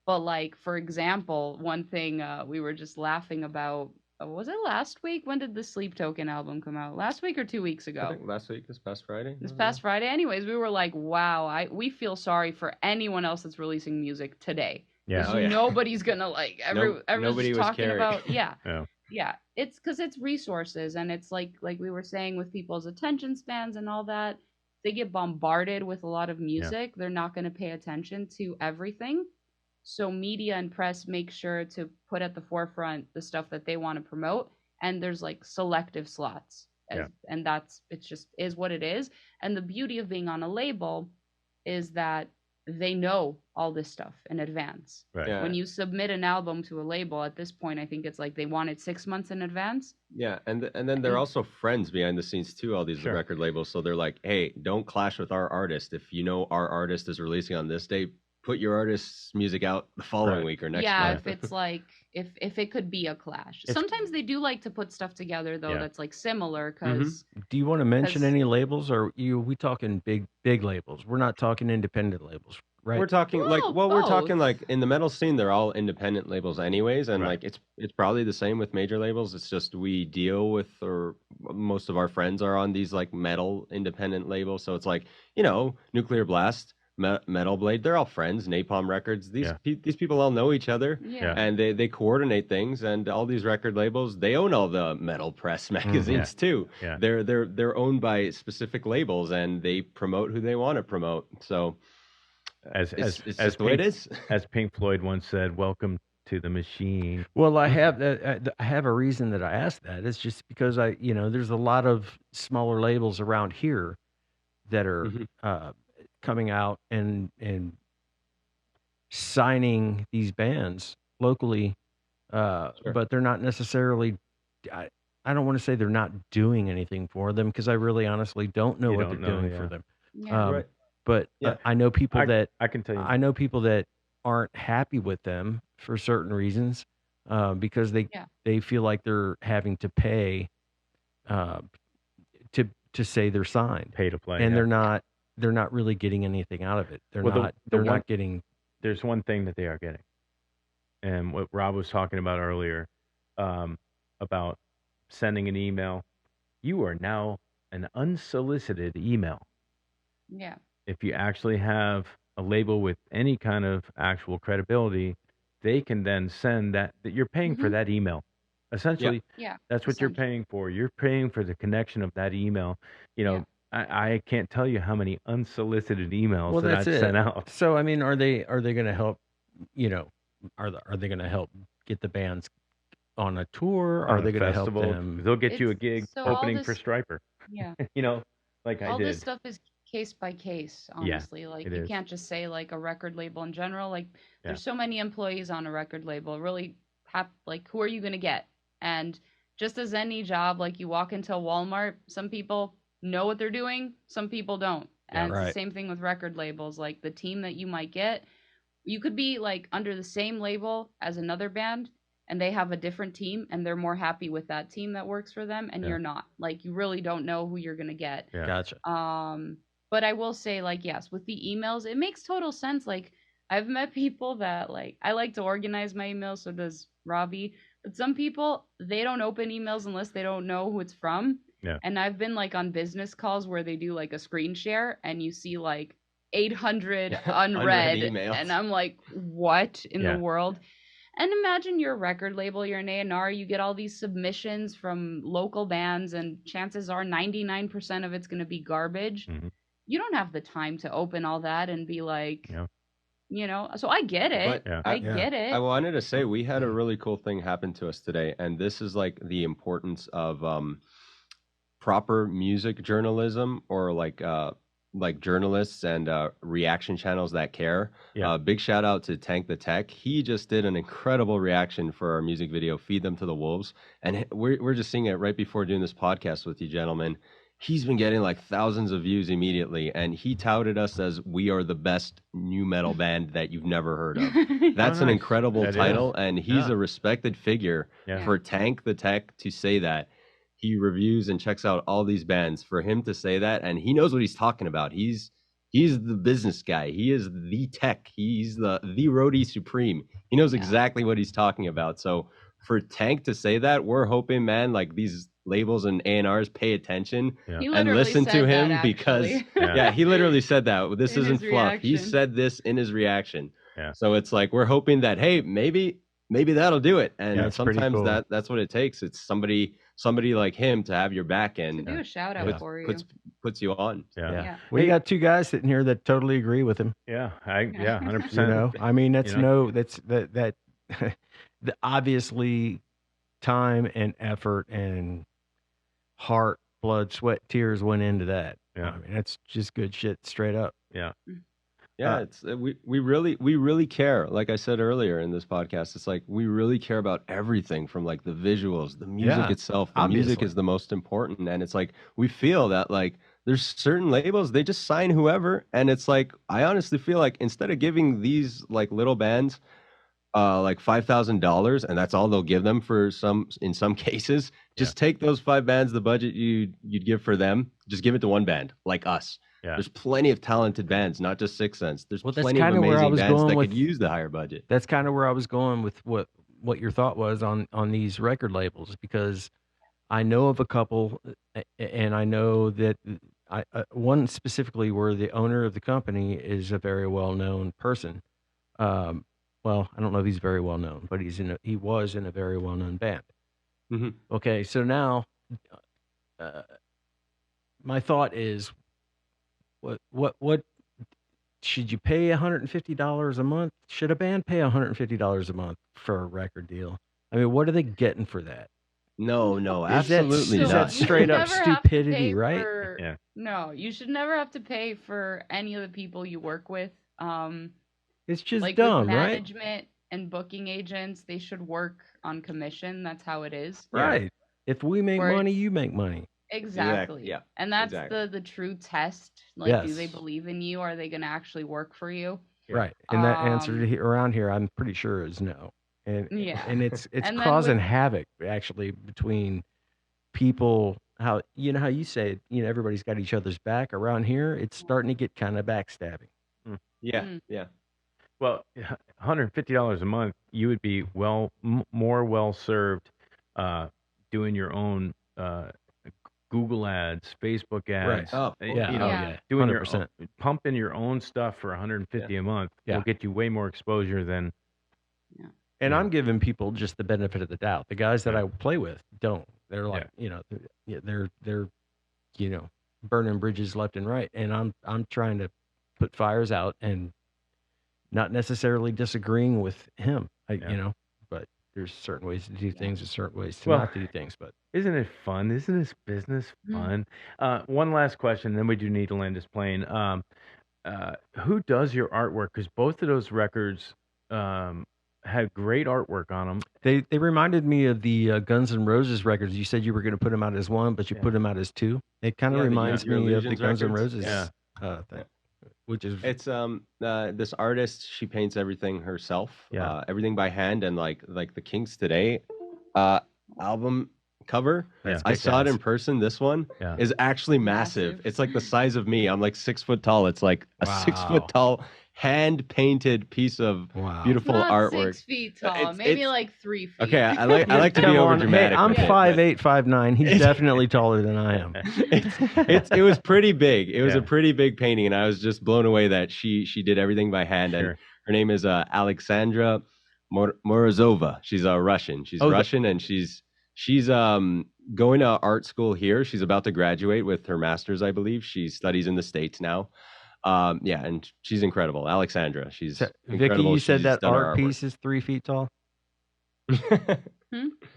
But like, for example, one thing we were just laughing about, was it last week? When did the Sleep Token album come out? Last week or 2 weeks ago? I think last week, this past Friday. This past Friday. Anyways, we were like, wow, we feel sorry for anyone else that's releasing music today. Yeah. Nobody's gonna like, everyone's nobody just was talking caring. about, yeah. It's because it's resources, and it's like we were saying with people's attention spans and all that. They get bombarded with a lot of music. They're not going to pay attention to everything. So media and press make sure to put at the forefront the stuff that they want to promote, and there's like selective slots, and it just is what it is. And the beauty of being on a label is that they know all this stuff in advance. Right. Yeah. When you submit an album to a label, at this point, I think it's like they want it 6 months in advance. Yeah, and then they're also friends behind the scenes too, all these record labels. So they're like, hey, don't clash with our artist. If you know our artist is releasing on this date, put your artist's music out the following week or next month. If it's like, if it could be a clash. Sometimes they do like to put stuff together, though, that's like similar, because... Do you want to mention any labels, or we talking big labels? We're not talking independent labels, right? We're talking we're talking like in the metal scene, they're all independent labels anyways. And like, it's probably the same with major labels. It's just we deal with, or most of our friends are on these like metal independent labels. So it's like, you know, Nuclear Blast, Metal Blade. They're all friends. Napalm Records. These people all know each other, Yeah. and they coordinate things. And all these record labels, they own all the metal press magazines too. Yeah. They're owned by specific labels, and they promote who they want to promote. So As it's just the way it is. As Pink Floyd once said, "Welcome to the machine." Well, I have a reason that I asked that. It's just because there's a lot of smaller labels around here that are coming out and signing these bands locally, but they're not necessarily. I don't want to say they're not doing anything for them, because I really honestly don't know what they're doing for them. Yeah. Right. But I know people I can tell you. I know people that aren't happy with them for certain reasons, because they feel like they're having to pay to say they're signed, Pay to play, and yeah. they're not really getting anything out of it. They're Well, not getting. There's one thing that they are getting, and what Rob was talking about earlier, about sending an email. You are now an unsolicited email. Yeah. If you actually have a label with any kind of actual credibility, they can then send that you're paying for that email. Essentially, Yeah. that's what you're paying for. You're paying for the connection of that email. I can't tell you how many unsolicited emails that I've sent out. So I mean, are they going to help? Are they going to help get the bands on a tour? Are they going to help them? They'll get you a gig So all opening this- for Striper. Yeah. Like I All did. this stuff is case by case, honestly. Like, it you is. can't just say like a record label in general. Like, there's so many employees on a record label. Really, who are you gonna get? And just as any job, like, you walk into a Walmart, some people know what they're doing, some people don't. And it's the same thing with record labels. Like, the team that you might get, you could be like under the same label as another band, and they have a different team, and they're more happy with that team that works for them, and you're not. Like, you really don't know who you're gonna get. Yeah. Gotcha. But I will say, like, yes, with the emails, it makes total sense. Like, I've met people that, like, I like to organize my emails, so does Robbie. But some people, they don't open emails unless they don't know who it's from. Yeah. And I've been, like, on business calls where they do, like, a screen share, and you see, like, 800 unread. emails. And I'm like, what in the world? And imagine you're a record label, you're an A&R, you get all these submissions from local bands, and chances are 99% of it's going to be garbage. Mm-hmm. You don't have the time to open all that and be like, so I get it. I get it. I wanted to say, we had a really cool thing happen to us today, and this is like the importance of proper music journalism, or like journalists and reaction channels that care. Big shout out to Tank the Tech. He just did an incredible reaction for our music video, Feed Them to the Wolves. And we're just seeing it right before doing this podcast with you gentlemen. He's been getting like thousands of views immediately, and he touted us as we are the best new metal band that you've never heard of. That's an incredible title, and he's a respected figure. For Tank the Tech to say that. He reviews and checks out all these bands. For him to say that, and he knows what he's talking about. He's the business guy. He is the tech. He's the roadie supreme. He knows exactly what he's talking about. So for Tank to say that, we're hoping, man, like, these labels and A&Rs pay attention and listen to him, because he literally said that. This isn't fluff. He said this in his reaction. So it's like, we're hoping that, hey, maybe that'll do it. And sometimes cool. that's what it takes. It's somebody like him to have your back and do a shout out for you. Puts you on. We got two guys sitting here that totally agree with him. 100%. I mean, that's that the obviously time and effort and heart, blood, sweat, tears went into that. I mean, that's just good shit straight up. It's we really care. Like I said earlier in this podcast, it's like we really care about everything, from like the visuals, the music itself. The music is the most important, and it's like we feel that like there's certain labels, they just sign whoever, and it's like I honestly feel like instead of giving these like little bands like $5,000, and that's all they'll give them in some cases, just take those 5 bands, the budget you'd give for them, just give it to one band like us. There's plenty of talented bands, not just Sicksense. There's plenty of amazing bands that could use the higher budget. That's kind of where I was going with what your thought was on these record labels, because I know of a couple, and I know that one specifically where the owner of the company is a very well-known person. Well, I don't know if he's very well-known, but he was in a very well-known band. Mm-hmm. Okay, so now my thought is, what should you pay $150 a month? Should a band pay $150 a month for a record deal? I mean, what are they getting for that? No, Is that, absolutely is not. that straight up stupidity, right? Yeah. No, you should never have to pay for any of the people you work with. It's just Like dumb, with right? management and booking agents, they should work on commission. That's how it is. Right. If we make Where money, it's- you make money. Exactly. Yeah, And that's exactly. the true test. Like, do they Yes. believe in you? Are they going to actually work for you? Right. And that answer around here, I'm pretty sure, is no. And Yeah. and it's And then causing with- havoc actually between people. How you say everybody's got each other's back around here. It's starting to get kind of backstabbing. Yeah, Mm. yeah. Well, $150 a month, you would be more well served doing your own Google ads, Facebook ads. Oh, Yeah. You know, Yeah. doing your 100%. pumping your own stuff for $150 a month will get you way more exposure than. And Yeah. I'm giving people just the benefit of the doubt. The guys that I play with don't. They're like, they're burning bridges left and right. And I'm trying to put fires out and not necessarily disagreeing with him. But there's certain ways to do things and certain ways to not do things. But Isn't it fun? Isn't this business fun? One last question, then we do need to land this plane. Who does your artwork? Because both of those records had great artwork on them. they reminded me of the Guns N' Roses records. You said you were going to put them out as one, but you put them out as two. It kind of Yeah, reminds Your me of the Illusions Guns N' records. Roses thing, which is It's this artist, she paints everything herself. Yeah. Everything by hand, and like the Kings Today album cover. That's I saw it in kick-ass. person. This one is actually massive. It's like the size of me. I'm like 6 foot tall. It's like a 6 Wow. foot tall hand painted piece of beautiful Not artwork. 6 feet tall, It's- maybe it's- like 3 feet. Okay, I like to be Come over on. dramatic. Hey, I'm with it, 5'8", 5'9". He's definitely taller than I am. it was pretty big. It was a pretty big painting, and I was just blown away that she did everything by hand. Sure. And her name is Alexandra Morozova. She's Russian. She's Russian, and she's going to art school here. She's about to graduate with her master's, I believe. She studies in the States now. And she's incredible. Alexandra. She's Vicky, incredible. you said She's that done our art artwork. piece is 3 feet tall?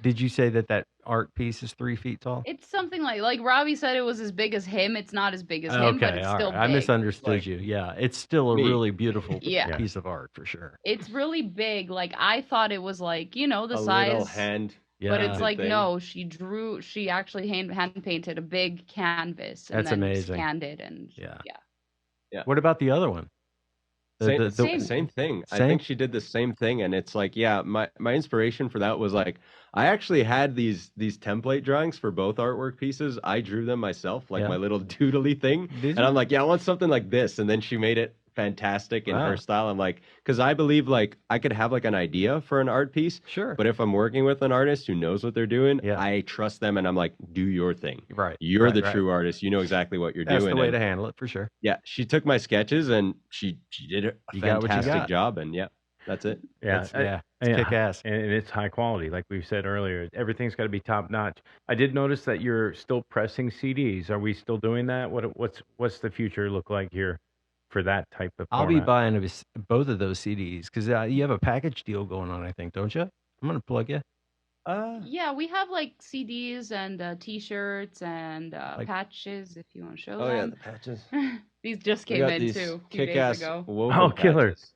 Did you say that art piece is 3 feet tall? It's something like Robbie said it was as big as him. It's not as big as him, but Okay, it's all still right. I big. misunderstood you. Yeah, it's still a Me. really beautiful Yeah. piece of art for sure. It's really big. Like, I thought it was like, the a size. little hand. But it's like, thing. no, she actually hand painted a big canvas and That's then amazing. scanned it. And Yeah. yeah. What about the other one? Same thing. I Same? think she did the same thing, and it's like, my inspiration for that was like, I actually had these template drawings for both artwork pieces. I drew them myself, like Yeah. my little doodly thing, Did and you? I'm like, I want something like this, and then she made it fantastic in Wow. her style. I'm like, because I believe like I could have like an idea for an art piece, Sure. but if I'm working with an artist who knows what they're doing, Yeah. I trust them, and I'm like, do your thing. Right. You're right, the right. true artist. You know exactly what you're That's doing. the way and- to handle it for sure. yeah, she took my sketches and she did a You got what you fantastic got. job, and that's it. Yeah, It's kick ass. and it's high quality, like we said earlier. Everything's got to be top notch. I did notice that you're still pressing CDs. Are we still doing that? What's the future look like here for that type of? I'll be format? buying both of those CDs because you have a package deal going on, I think, don't you? I'm gonna plug you. Yeah, we have like CDs and T-shirts and patches if you want to show Oh yeah, them. the patches. These just We came got in these too a few days kick-ass ago. woven Oh, killer. patches.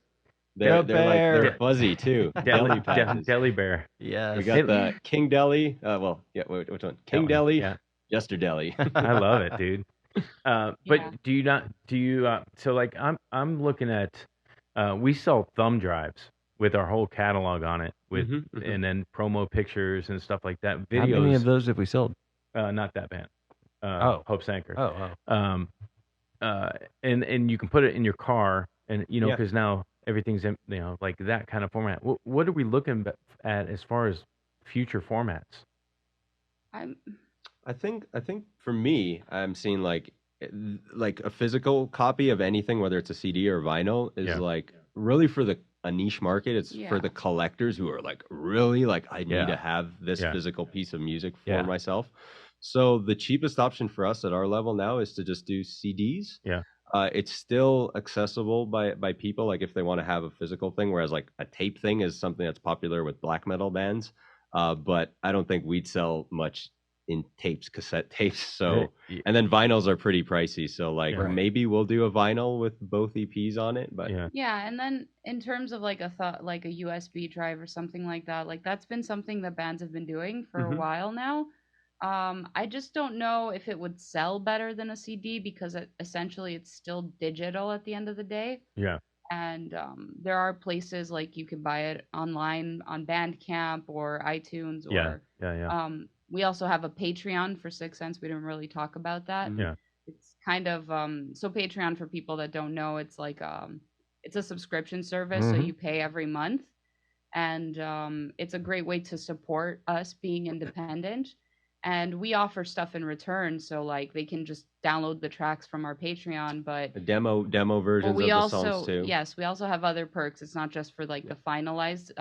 They're Go like they're Bear. fuzzy too. Deli patches. Deli Bear. Yes. We got the King Deli. Which one? King Deli. Yeah. Jester Deli. I love it, dude. But Yeah. do you so like I'm looking at we sell thumb drives with our whole catalog on it with and then promo pictures and stuff like that. How many Videos, of those have we sold? not that band. Oh. Hope's Anchor. Oh. And you can put it in your car, and Yeah. because now everything's in, like that kind of format. What are we looking at as far as future formats? I'm I think for me, I'm seeing like like a physical copy of anything, whether it's a CD or vinyl, is Yeah. like really for a niche market. It's Yeah. for the collectors who are like really like, I need Yeah. to have this Yeah. physical piece of music for Yeah. myself. So the cheapest option for us at our level now is to just do CDs. Yeah. It's still accessible by people, like if they want to have a physical thing, whereas like a tape thing is something that's popular with black metal bands. But I don't think we'd sell much in cassette tapes. So, and then vinyls are pretty pricey. So like Yeah. maybe we'll do a vinyl with both EPs on it, but Yeah. Yeah, and then in terms of like like a USB drive or something like that, like that's been something that bands have been doing for a while now. I just don't know if it would sell better than a CD because essentially it's still digital at the end of the day. Yeah. And there are places like you can buy it online on Bandcamp or iTunes or Yeah. Yeah. Yeah. we also have a Patreon for Sicksense. We didn't really talk about that. Yeah. It's kind of so Patreon, for people that don't know, it's like it's a subscription service, so you pay every month, and it's a great way to support us being independent. And we offer stuff in return, so like they can just download the tracks from our Patreon, but the demo versions we of the also songs too. yes, we also have other perks. It's not just for like the finalized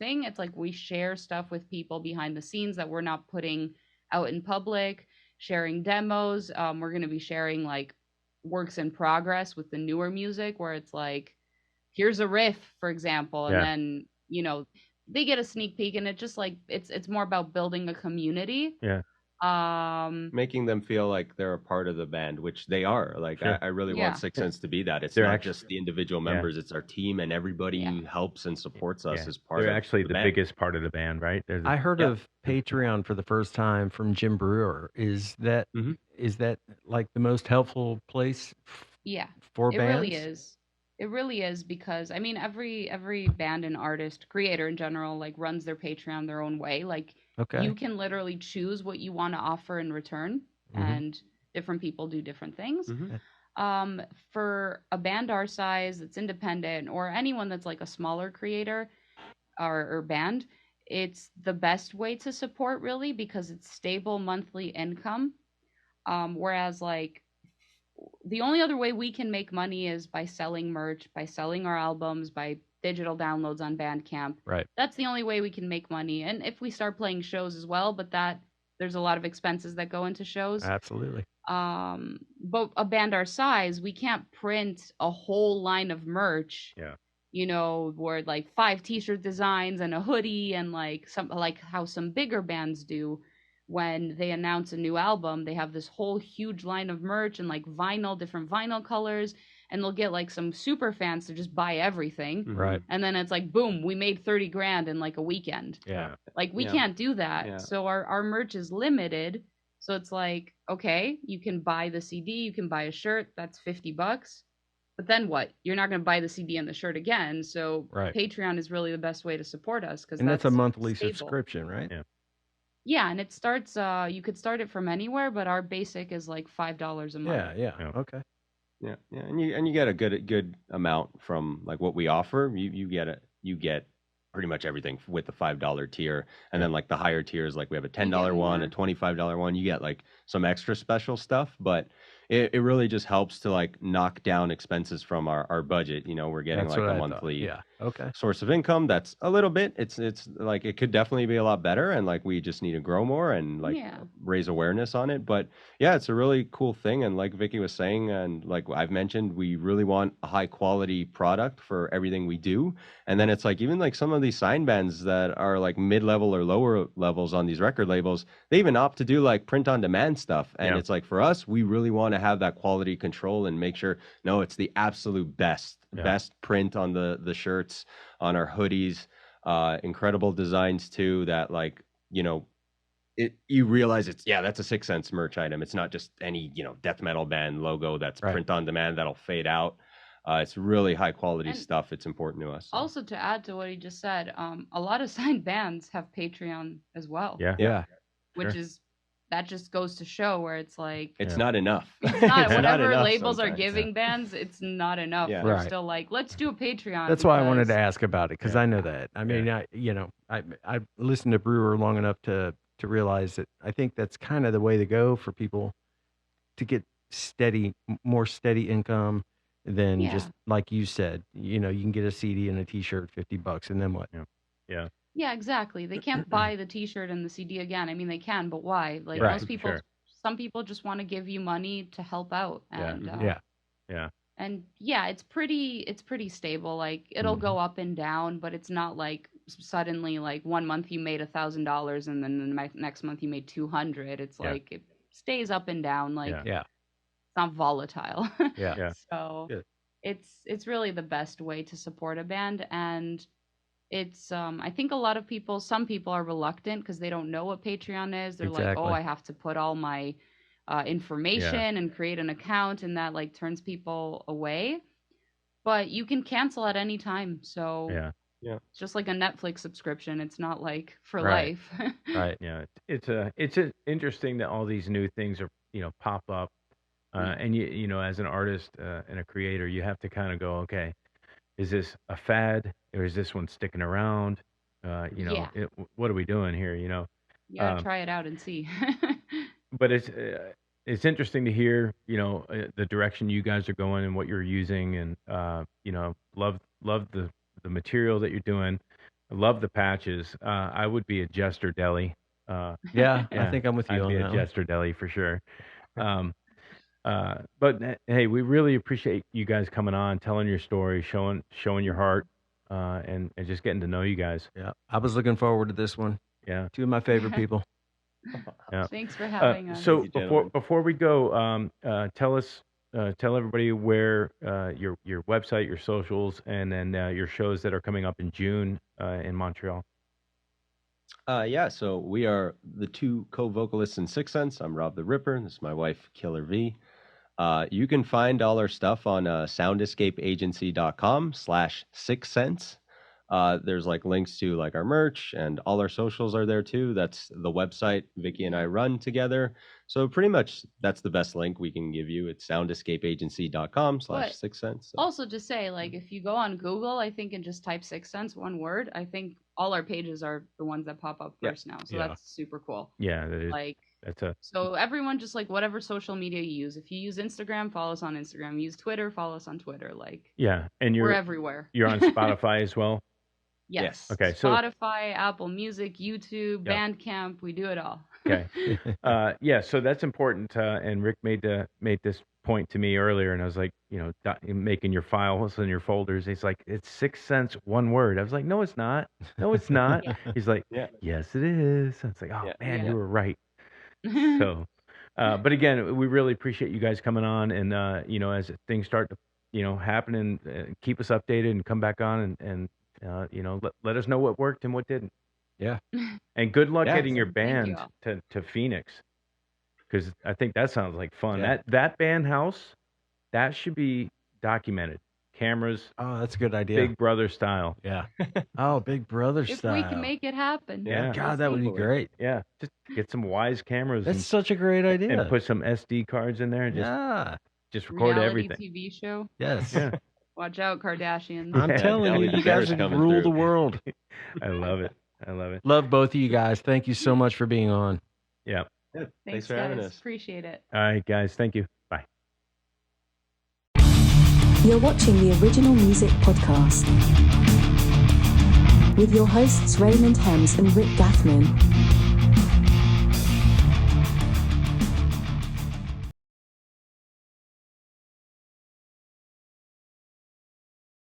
thing. It's like we share stuff with people behind the scenes that we're not putting out in public, sharing demos. We're going to be sharing like works in progress with the newer music, where it's like, here's a riff, for example, and then they get a sneak peek, and it just like it's more about building a community. Yeah. Making them feel like they're a part of the band, which they are. Like Sure. I really want Sicksense to be that. It's They're not actually- just the individual members; it's our team, and everybody who helps and supports us as part They're of actually the band. biggest part of the band, right? They're the- I heard of Patreon for the first time from Jim Brewer. Is that is that like the most helpful place Yeah, for it bands? really is. It really is, because I mean every band and artist, creator in general, like runs their Patreon their own way. Like Okay. you can literally choose what you want to offer in return, and different people do different things. For a band our size that's independent, or anyone that's like a smaller creator or band, it's the best way to support, really, because it's stable monthly income. Whereas like the only other way we can make money is by selling merch, by selling our albums, by digital downloads on Bandcamp. Right. That's the only way we can make money. And if we start playing shows as well, but there's a lot of expenses that go into shows. Absolutely. But a band our size, we can't print a whole line of merch. Yeah. Where like 5 t-shirt designs and a hoodie, and like how some bigger bands do. When they announce a new album, they have this whole huge line of merch and like different vinyl colors, and they'll get like some super fans to just buy everything. Right. And then it's like, boom, we made 30 grand in like a weekend. Yeah. Like we can't do that. Yeah. So our merch is limited. So it's like, okay, you can buy the CD, you can buy a shirt, that's $50. But then what? You're not going to buy the CD and the shirt again. So Right. Patreon is really the best way to support us, because And that's a monthly stable. subscription, right? Yeah. Yeah, and it starts. You could start it from anywhere, but our basic is like $5 a month. Yeah. Yeah. Okay. Yeah, and you get a good amount from like what we offer. You get pretty much everything with the $5 tier, and then like the higher tiers, like we have a $10 one, a $25 one. You get like some extra special stuff, but it really just helps to like knock down expenses from our budget. We're getting That's like what a I thought. monthly Yeah. Okay. source of income that's a little bit. It's like it could definitely be a lot better, and like we just need to grow more and like raise awareness on it. But yeah, it's a really cool thing, and like Vicky was saying, and like I've mentioned, we really want a high quality product for everything we do. And then it's like even like some of these sign bands that are like mid-level or lower levels on these record labels, they even opt to do like print on demand stuff. And it's like for us, we really want to have that quality control and make sure it's the absolute best print on the shirts, on our hoodies, incredible designs too, that like you realize that's a Sicksense merch item. It's not just any death metal band logo that's print on demand that'll fade out. It's really high quality stuff. It's important to us. Also, to add to what he just said, a lot of signed bands have Patreon as well. Yeah. Which is, that just goes to show where it's like, it's not enough. it's not It's whatever not enough labels are sometimes. giving bands, it's not enough. Yeah. They're Right. still like, let's do a Patreon. That's why I wanted because- to ask about it, because I know that. I mean, I listened to Brewer long enough to realize that I think that's kind of the way to go for people to get more steady income than Yeah. just like you said. You know, you can get a CD and a T-shirt, $50, and then what? Yeah. Yeah, exactly. They can't buy the T-shirt and the CD again. I mean, they can, but why? Like Right, most people, sure. some people just want to give you money to help out, Yeah. and Yeah. and yeah, it's pretty stable. Like it'll Mm-hmm. go up and down, but it's not like suddenly like 1 month you made $1,000 and then the next month you made 200. It's Yeah. like it stays up and down. Like Yeah. it's not volatile. Yeah. Yeah. So Good. it's really the best way to support a band, and it's I think some people are reluctant because they don't know what Patreon is. They're like, oh, Exactly. I have to put all my information and create an account, and that like turns people away. But you can cancel at any time, so Yeah. it's just like a Netflix subscription. It's not like for Right. life. Right. Yeah. It's interesting that all these new things are, pop up. And you know, as an artist and a creator, you have to kind of go, okay, is this a fad or is this one sticking around? Yeah. What are we doing here? You know, You gotta try it out and see. but it's interesting to hear, the direction you guys are going and what you're using, and love the material that you're doing. I love the patches. I would be a Jester Deli. Yeah, I think I'm with you I'd on be that a one. Jester Deli for sure. But hey, we really appreciate you guys coming on, telling your story, showing your heart, and just getting to know you guys. Yeah, I was looking forward to this one. Yeah, Two of my favorite people. yeah. Thanks for having us. So Thank you, gentlemen. before we go, tell everybody where your website, your socials, and then your shows that are coming up in June in Montreal. Yeah, so we are the two co-vocalists in Sicksense. I'm Rob the Ripper. This is my wife, Killer V. You can find all our stuff on soundescapeagency.com/Sicksense. There's like links to like our merch, and all our socials are there too. That's the website Vicky and I run together. So pretty much that's the best link we can give you. It's soundescapeagency.com/Sicksense. Also, just say, like, if you go on Google, I think, and just type Sicksense, one word, I think all our pages are the ones that pop up first now. So Yeah. that's super cool. Yeah, that is. Like, That's so everyone, just like whatever social media you use. If you use Instagram, follow us on Instagram. Use Twitter, follow us on Twitter. Like, yeah, and we're you're everywhere. you're on Spotify as well. Yes. Okay, so- Spotify, Apple Music, YouTube, Yep. Bandcamp, we do it all. Okay. Yeah, so that's important. And Rick made this point to me earlier, and I was like, making your files and your folders. He's like, it's Sicksense, one word. I was like, no, it's not. No, it's not. Yeah. He's like, Yeah. yes, it is. I was like, oh Yeah. man, Yeah. you were right. So, but again, we really appreciate you guys coming on, and as things start to happen, and keep us updated and come back on, and let us know what worked and what didn't. Yeah. And good luck Yeah. getting your Thank you band all. to Phoenix, because I think that sounds like fun. Yeah. That band house, that should be documented. Cameras, Oh, that's a good idea. Big Brother style. Yeah. Oh, Big Brother If style. we can make it happen. Yeah. God, that would be great. Yeah, just get some wise cameras That's such a great idea. and put some SD cards in there and yeah. just record Reality everything. TV show. Yes. Yeah, Watch out, Kardashians. I'm Yeah. telling you, Ellie you Bear's guys would coming rule through. the world. I love it. I love it. Love both of you guys. Thank you so much for being on. Yeah. Yeah, Thanks, for guys. having us. Appreciate it. All right, guys. Thank you. Bye. You're watching the Original Music Podcast with your hosts Raymond Hems and Rick Gathman.